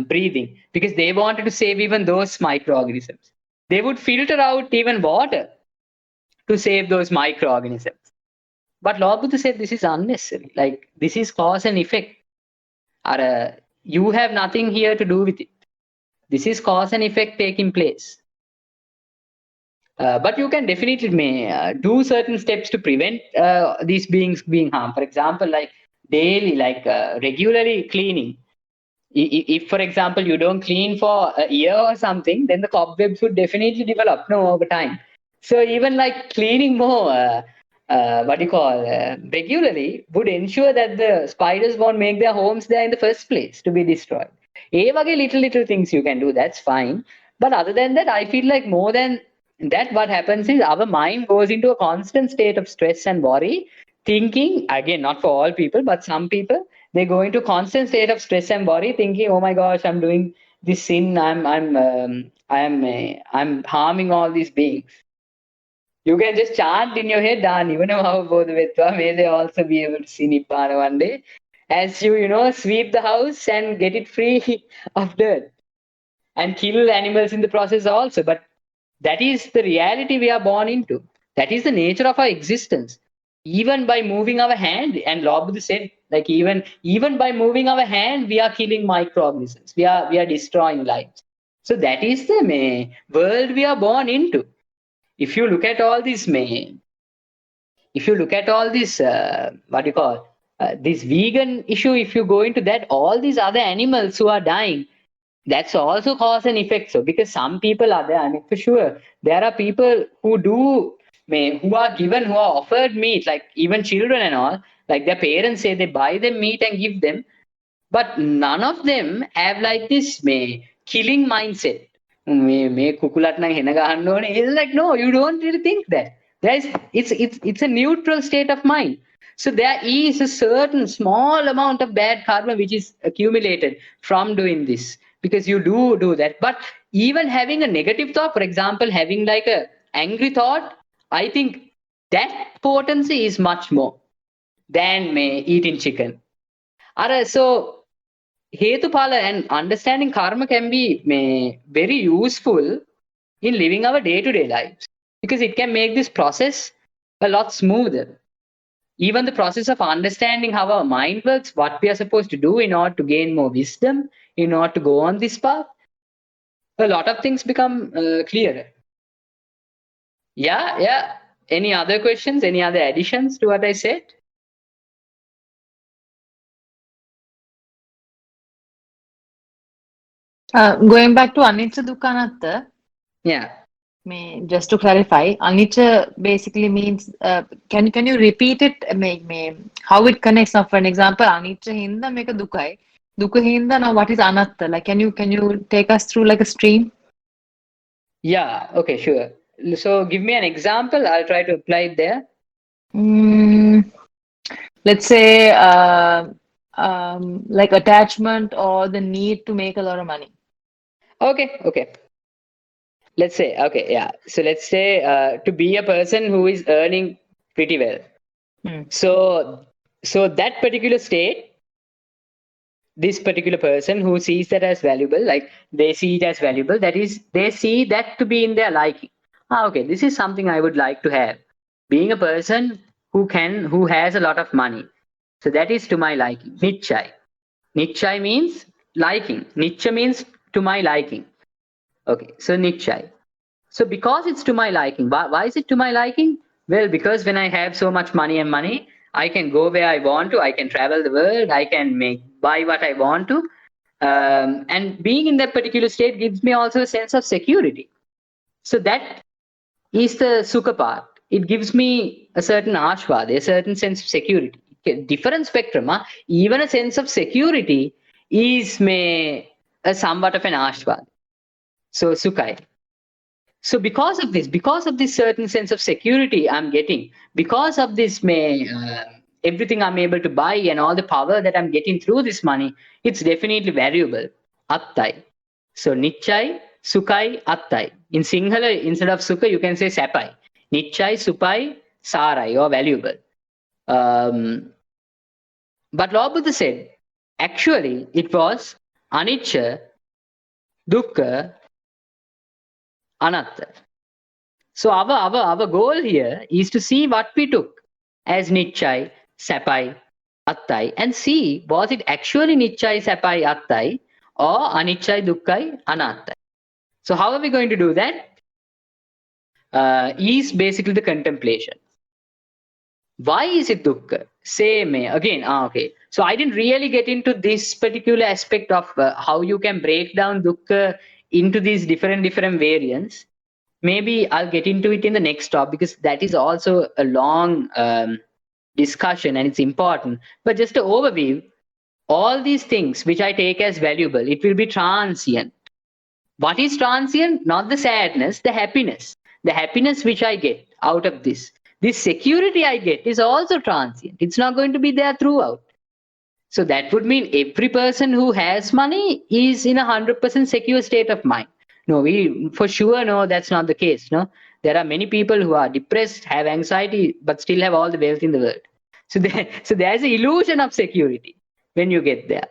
S1: breathing, because they wanted to save even those microorganisms. They would filter out even water to save those microorganisms. But Lord Buddha said this is unnecessary. Like this is cause and effect. Or, you have nothing here to do with it. This is cause and effect taking place. But you can definitely do certain steps to prevent these beings being harmed. For example, like daily, like regularly cleaning. If, for example, you don't clean for a year or something, then the cobwebs would definitely develop over time. So even like cleaning more, regularly would ensure that the spiders won't make their homes there in the first place to be destroyed. ඒ වගේ little things you can do, that's fine. But other than that, I feel like more than that, what happens is our mind goes into a constant state of stress and worry, thinking, again, not for all people, but some people, they go into constant state of stress and worry, thinking, "Oh my gosh, I'm doing this sin. I'm harming all these beings." You can just chant in your head, may they also be able to see Nibbana one day. As you sweep the house and get it free of dirt and kill animals in the process also. But that is the reality we are born into. That is the nature of our existence. Even by moving our hand, and Lord Buddha said, like even by moving our hand, we are killing microorganisms. We are destroying lives. So that is the world we are born into. If you look at all this, if you look at all this, this vegan issue, if you go into that, all these other animals who are dying, that's also cause and effect. So because some people are there, I mean, for sure, there are people who who are given, who are offered meat, like even children and all, like their parents say they buy them meat and give them, but none of them have like this killing mindset. කුකුලට නම් හෙන ගහන්න ඕනේ. It's like, no, you don't really think that. It's a neutral state of mind. So there is a certain small amount of bad karma which is accumulated from doing this, because you do that. But even having a negative thought, for example, having like a angry thought, I think that potency is much more than eating chicken. So Hetupala and understanding karma can be very useful in living our day-to-day lives, because it can make this process a lot smoother. Even the process of understanding how our mind works, what we are supposed to do in order to gain more wisdom, in order to go on this path, a lot of things become clearer. Yeah. Any other questions? Any other additions to what I said?
S3: Going back to Anicca Dukkha Anatta,
S1: Yeah.
S3: just to clarify, Anicca basically means, can you repeat it? How it connects? Now, for an example, Anicca Hinda make a Dukkai. Dukkha Hinda, now what is Anatta? Like, can you take us through like a stream?
S1: Yeah, okay, sure. So give me an example. I'll try to apply it there.
S3: Let's say like attachment or the need to make a lot of money.
S1: Okay. Let's say, okay, yeah. So let's say to be a person who is earning pretty well.
S3: Hmm.
S1: So that particular state, this particular person who sees that as valuable, like they see it as valuable, that is, they see that to be in their liking. Okay, this is something I would like to have. Being a person who has a lot of money. So that is to my liking. Nichai. Nichai means liking. Nicha means to my liking. Okay, so nichai. So because it's to my liking, why is it to my liking? Well, because when I have so much money, I can go where I want to, I can travel the world, I can buy what I want to. And being in that particular state gives me also a sense of security. So that is the sukha part. It gives me a certain ashwad, a certain sense of security. Different spectrum, huh? Even a sense of security is a somewhat of an ashwad. So sukhai. So because of this certain sense of security I'm getting, because of this everything I'm able to buy and all the power that I'm getting through this money, it's definitely valuable. Attai. So nichai, sukai, attai. In Sinhala, instead of sukha, you can say sapai. Nichai, supai, sarai, or valuable. But Lord Buddha said, actually, it was anicca, dukkha, anatta. So our goal here is to see what we took as nichai, sapai, attai, and see was it actually nichai, sapai, attai, or anichai, dukkha, anattai. So how are we going to do that? Is basically the contemplation. Why is it dukkha? Same again. Okay. So I didn't really get into this particular aspect of how you can break down dukkha into these different variants. Maybe I'll get into it in the next talk because that is also a long discussion and it's important. But just to overview, all these things which I take as valuable, it will be transient. What is transient? Not the sadness, the happiness. The happiness which I get out of this. This security I get is also transient. It's not going to be there throughout. So that would mean every person who has money is in 100% secure state of mind. No, we for sure know that's not the case. No, there are many people who are depressed, have anxiety, but still have all the wealth in the world. So there's an illusion of security when you get there.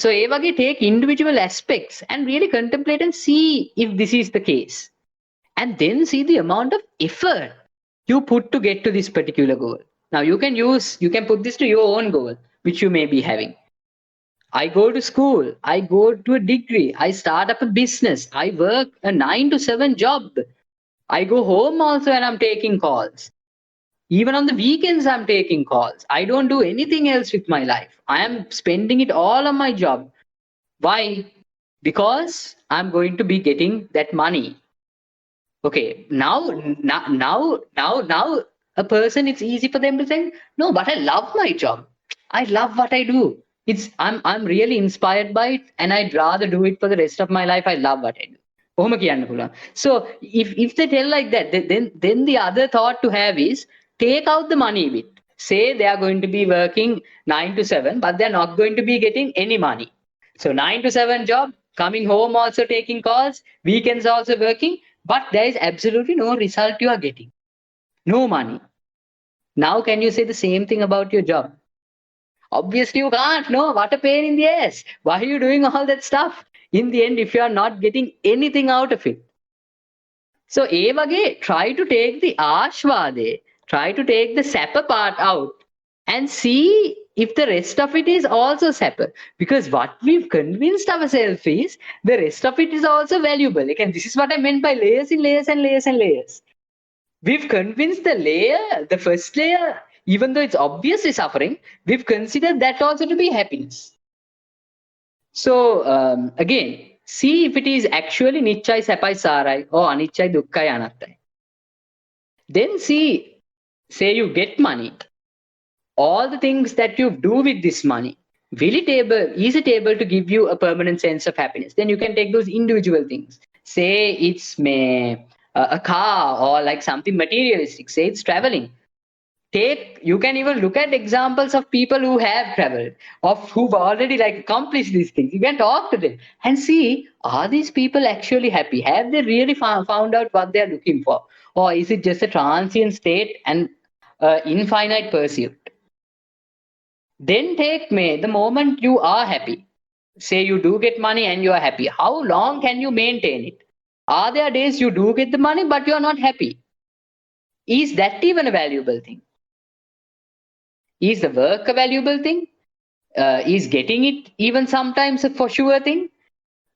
S1: So ඒ වගේ take individual aspects and really contemplate and see if this is the case. And then see the amount of effort you put to get to this particular goal. Now you can put this to your own goal, which you may be having. I go to school, I go to a degree, I start up a business, I work a 9 to 7 job. I go home also and I'm taking calls. Even on the weekends, I'm taking calls. I don't do anything else with my life. I am spending it all on my job. Why? Because I'm going to be getting that money. Okay, now a person, it's easy for them to think, no, but I love my job. I love what I do. I'm really inspired by it and I'd rather do it for the rest of my life. I love what I do. කොහොම කියන්න පුළුවන්. So if they tell like that, then the other thought to have is take out the money bit. Say they are going to be working 9 to 7, but they're not going to be getting any money. So 9 to 7 job, coming home also taking calls, weekends also working, but there is absolutely no result you are getting. No money. Now can you say the same thing about your job? Obviously you can't. No, what a pain in the ass. Why are you doing all that stuff? In the end, if you are not getting anything out of it. So ඒ වගේ try to take the ආශ්වාදය, try to take the sapper part out and see if the rest of it is also sapper. Because what we've convinced ourselves is the rest of it is also valuable. Again, this is what I meant by layers and layers and layers and layers. We've convinced the first layer, even though it's obviously suffering, we've considered that also to be happiness. So again, see if it is actually nichai, sapai, sarai, or anichai, dukkha, anattai. Then see, say you get money, all the things that you do with this money, is it able to give you a permanent sense of happiness? Then you can take those individual things. Say it's a car or like something materialistic. Say it's traveling. you can even look at examples of people who have traveled, of who've already like accomplished these things. You can talk to them and see, are these people actually happy? Have they really found out what they're looking for? Or is it just a transient state and infinite pursuit? Then take me the moment you are happy. Say you do get money and you are happy. How long can you maintain it? Are there days you do get the money but you are not happy? Is that even a valuable thing? Is the work a valuable thing? Is getting it even sometimes a for sure thing?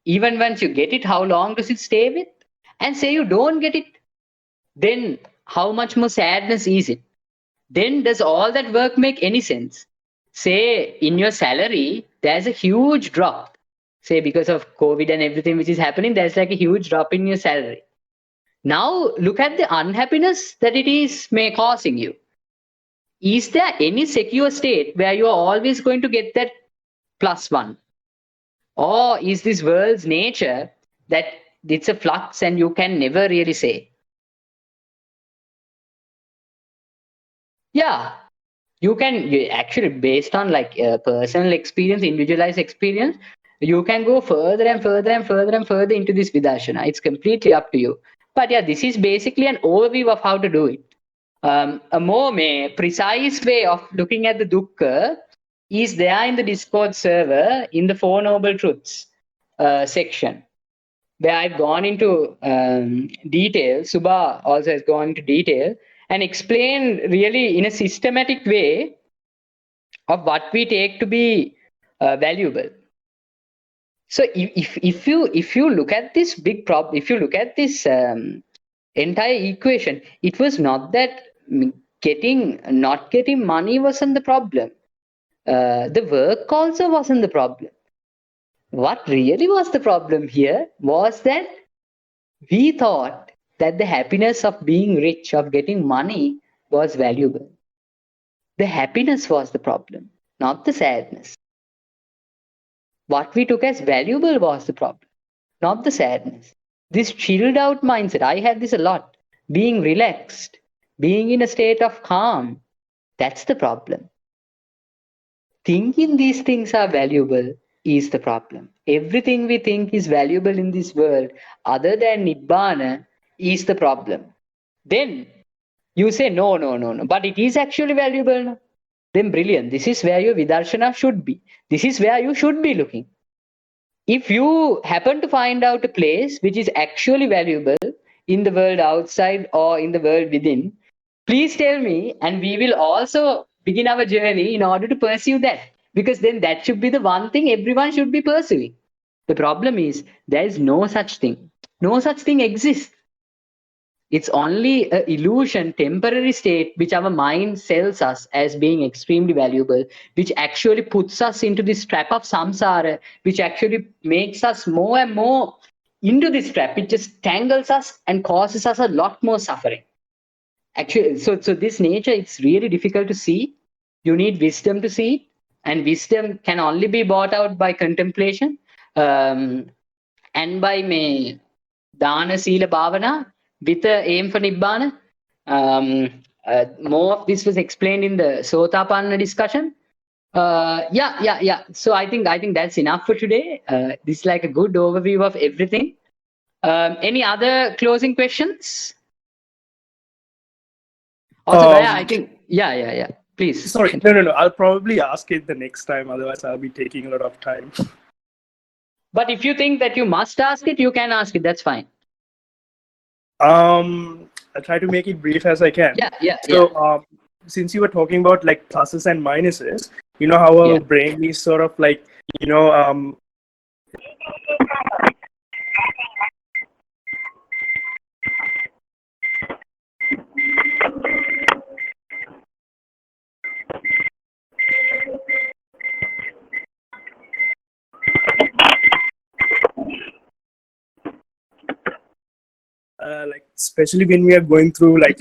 S1: Even once you get it, how long does it stay with? And say you don't get it, then how much more sadness is it? Then does all that work make any sense? Say in your salary, there's a huge drop. Say because of COVID and everything which is happening, there's like a huge drop in your salary. Now look at the unhappiness that it is causing you. Is there any secure state where you are always going to get that +1? Or is this world's nature that it's a flux and you can never really say? Yeah, you actually, based on like personal experience, individualized experience, you can go further and further and further and further into this Vidarshana. It's completely up to you. But yeah, this is basically an overview of how to do it. A more precise way of looking at the dukkha is there in the Discord server in the Four Noble Truths section, where I've gone into detail. Subha also has gone into detail and explained really in a systematic way of what we take to be valuable. So if you look at this big problem, if you look at this entire equation, it was not that not getting money wasn't the problem. The work also wasn't the problem. What really was the problem here was that we thought that the happiness of being rich, of getting money, was valuable. The happiness was the problem, not the sadness. What we took as valuable was the problem, not the sadness. This chilled out mindset, I had this a lot. Being relaxed, being in a state of calm, that's the problem. Thinking these things are valuable is the problem. Everything we think is valuable in this world, other than Nibbana, is the problem. Then you say, no, but it is actually valuable. No? Then brilliant. This is where your Vidarshana should be. This is where you should be looking. If you happen to find out a place which is actually valuable in the world outside or in the world within, please tell me, and we will also begin our journey in order to pursue that. Because then that should be the one thing everyone should be pursuing. The problem is there is no such thing. No such thing exists. It's only an illusion, temporary state, which our mind sells us as being extremely valuable, which actually puts us into this trap of samsara, which actually makes us more and more into this trap. It just tangles us and causes us a lot more suffering. Actually, so this nature, it's really difficult to see. You need wisdom to see it, and wisdom can only be brought out by contemplation and by dana, sila, bhavana, with the aim for nibbana. More of this was explained in the Sotapanna discussion. Yeah. So I think that's enough for today. This is like a good overview of everything. Any other closing questions? Also, Daya, I think, yeah. Please.
S4: Sorry, no. I'll probably ask it the next time. Otherwise, I'll be taking a lot of time.
S1: But if you think that you must ask it, you can ask it. That's fine.
S4: I'll try to make it brief as I can.
S1: Yeah.
S4: So, since you were talking about like pluses and minuses, you know how our brain is sort of like, like especially when we are going through like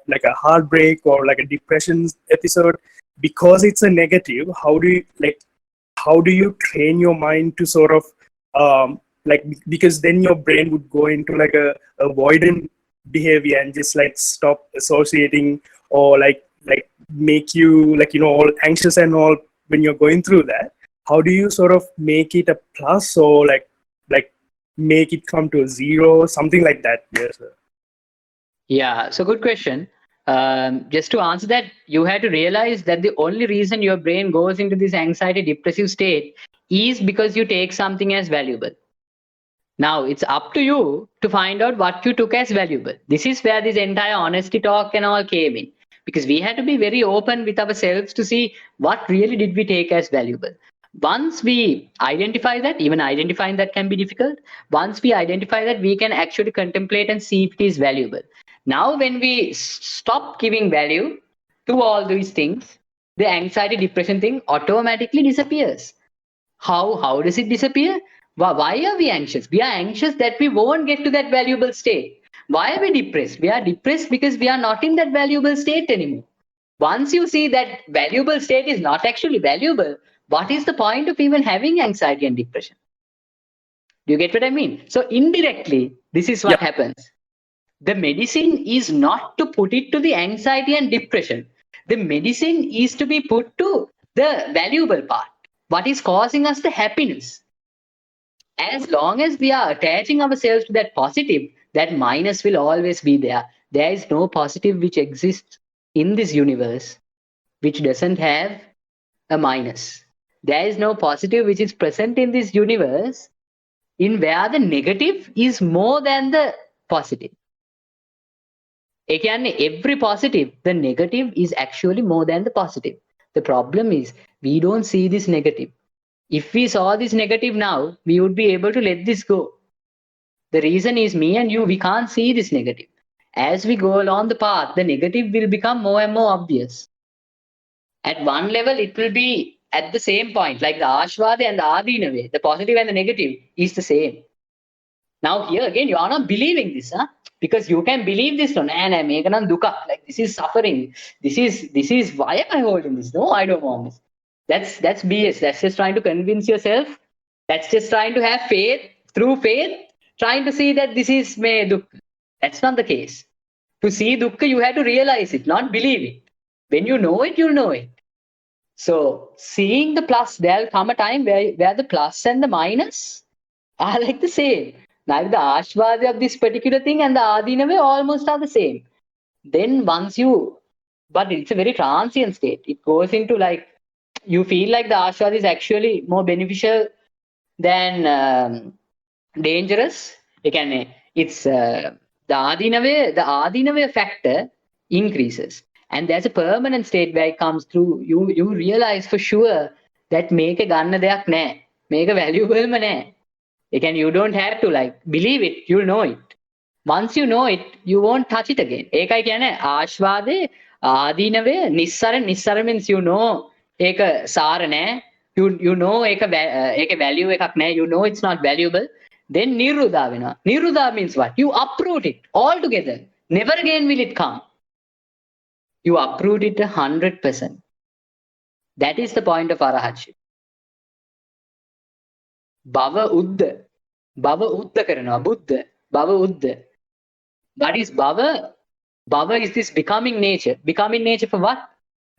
S4: like a heartbreak or like a depression episode, because it's a negative, how do you train your mind to sort of like, because then your brain would go into like a avoidant behavior and just like stop associating or like make you like, all anxious and all when you're going through that? How do you sort of make it a plus, or like make it come to a zero, something like that? Yes, sir.
S1: Yeah, so good question. Just to answer that, you had to realize that the only reason your brain goes into this anxiety depressive state is because you take something as valuable. Now it's up to you to find out what you took as valuable. This is where this entire honesty talk and all came in, because we had to be very open with ourselves to see what really did we take as valuable. Once we identify that, even identifying that can be difficult. Once we identify that, we can actually contemplate and see if it is valuable. Now, when we stop giving value to all these things, the anxiety depression thing automatically disappears. How does it disappear? Why are we anxious? We are anxious that we won't get to that valuable state. Why are we depressed? We are depressed because we are not in that valuable state anymore. Once you see that valuable state is not actually valuable, what is the point of even having anxiety and depression? Do you get what I mean? So indirectly, this is what happens. The medicine is not to put it to the anxiety and depression. The medicine is to be put to the valuable part. What is causing us the happiness? As long as we are attaching ourselves to that positive, that minus will always be there. There is no positive which exists in this universe which doesn't have a minus. There is no positive which is present in this universe in where the negative is more than the positive. ඒ කියන්නේ every positive, the negative is actually more than the positive. The problem is we don't see this negative. If we saw this negative now, we would be able to let this go. The reason is me and you, we can't see this negative. As we go along the path, the negative will become more and more obvious. At one level, it will be at the same point, like the Ashvada and the Adinave, the positive and the negative is the same. Now here again, you are not believing this, huh? Because you can believe this. No, like this is suffering. This is why am I holding this? No, I don't want this. That's BS. That's just trying to convince yourself. That's just trying to have faith through faith, trying to see that this is me dukkha. That's not the case. To see dukkha, you have to realize it, not believe it. When you know it, you'll know it. So seeing the plus, there'll come a time where the plus and the minus are like the same. Like the Ashvada of this particular thing and the Adinave almost are the same. Then once you, but it's a very transient state. It goes into like, you feel like the Ashvada is actually more beneficial than dangerous. It's the Adinave factor increases. And there's a permanent state where it comes through. You realize for sure that make a ganna deyak naha. Make a valuable ma naha. Again, you don't have to like believe it, you'll know it. Once you know it, you won't touch it again. ඒකයි කියන්නේ ආශ්වාදේ ආදීනවේ නිස්සර means you know ඒක සාර නෑ. You know ඒක value එකක් නෑ. You know it's not valuable. Then niruddha වෙනවා. Niruddha means what? You uproot it altogether. Never again will it come. You uproot it 100%. That is the point of arahatship. Bhava uddha karana, buddha, bhava uddha. What is bhava? Bhava is this becoming nature. Becoming nature for what?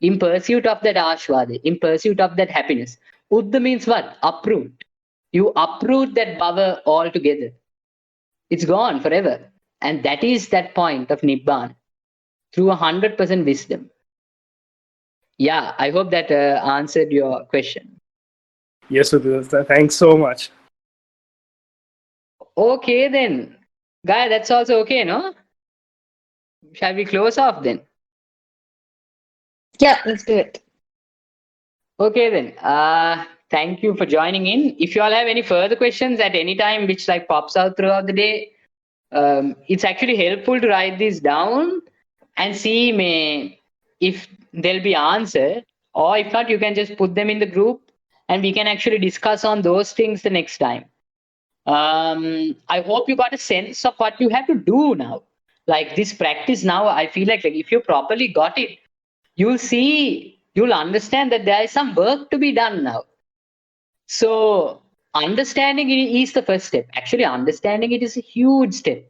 S1: In pursuit of that ashvada, in pursuit of that happiness. Uddha means what? Uproot. You uproot that bhava altogether. It's gone forever. And that is that point of nibbana through 100% wisdom. Yeah, I hope that answered your question.
S4: Yes, Sudhir. Thanks so much.
S1: Okay then. Guy, that's also okay, no? Shall we close off then?
S3: Yeah, let's do it.
S1: Okay then. Thank you for joining in. If you all have any further questions at any time which like pops out throughout the day, it's actually helpful to write these down and see if they'll be answered, or if not, you can just put them in the group and we can actually discuss on those things the next time. I hope you got a sense of what you have to do now. Like this practice now, I feel like if you properly got it, you'll understand that there is some work to be done now. So understanding it is the first step. Actually, understanding it is a huge step.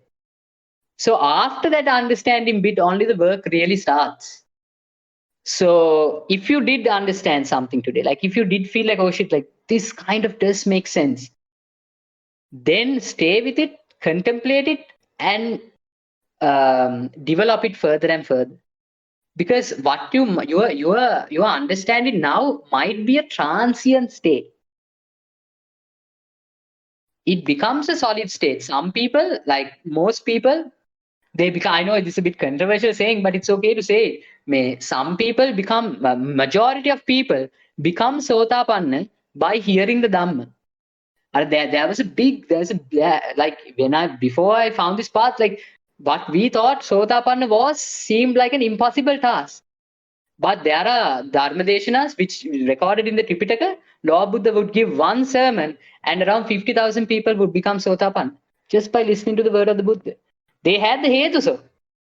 S1: So after that understanding bit, only the work really starts. So if you did understand something today, like if you did feel like, oh shit, like this kind of does make sense, then stay with it, contemplate it, and develop it further and further. Because what you are understanding now might be a transient state. It becomes a solid state. Some people, like most people, they become, I know this is a bit controversial saying, but it's okay to say it. Some people become, majority of people become sotapanna by hearing the Dhamma. There was a big, like before I found this path, like what we thought sotapanna was seemed like an impossible task. But there are Dharmadeshanas which recorded in the Tripitaka. Lord Buddha would give one sermon and around 50,000 people would become Sotapan just by listening to the word of the Buddha. They had the hetuso.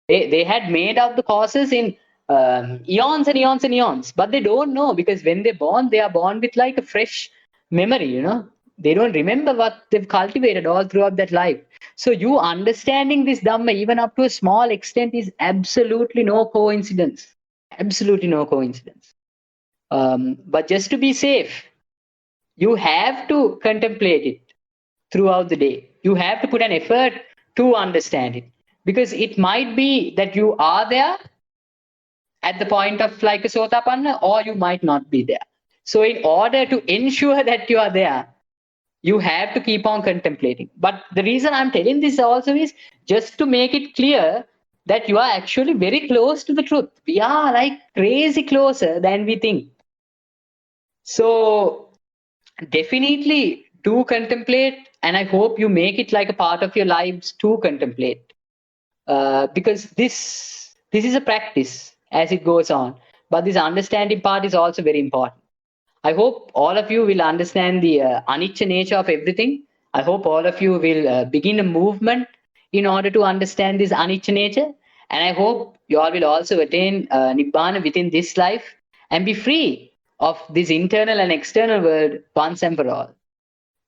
S1: They had made out the causes in eons and eons and eons, but they don't know because when they're born, they are born with like a fresh memory, you know. They don't remember what they've cultivated all throughout that life. So you understanding this Dhamma, even up to a small extent, is absolutely no coincidence. Absolutely no coincidence. But just to be safe, you have to contemplate it throughout the day. You have to put an effort to understand it. Because it might be that you are there at the point of like a Sotapanna, or you might not be there. So in order to ensure that you are there, you have to keep on contemplating. But the reason I'm telling this also is just to make it clear that you are actually very close to the truth. We are like crazy closer than we think. So definitely do contemplate, and I hope you make it like a part of your lives to contemplate. Because this is a practice as it goes on. But this understanding part is also very important. I hope all of you will understand the anicca nature of everything. I hope all of you will begin a movement in order to understand this anicca nature. And I hope you all will also attain Nibbana within this life and be free of this internal and external world once and for all.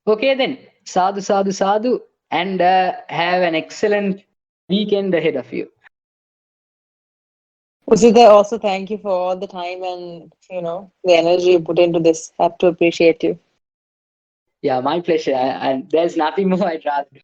S1: Okay, then. Sadhu, sadhu, sadhu. And have an excellent weekend ahead of you.
S3: Usita, also thank you for all the time and the energy you put into this. Have to appreciate you.
S1: Yeah, my pleasure. And there's nothing more I'd rather do.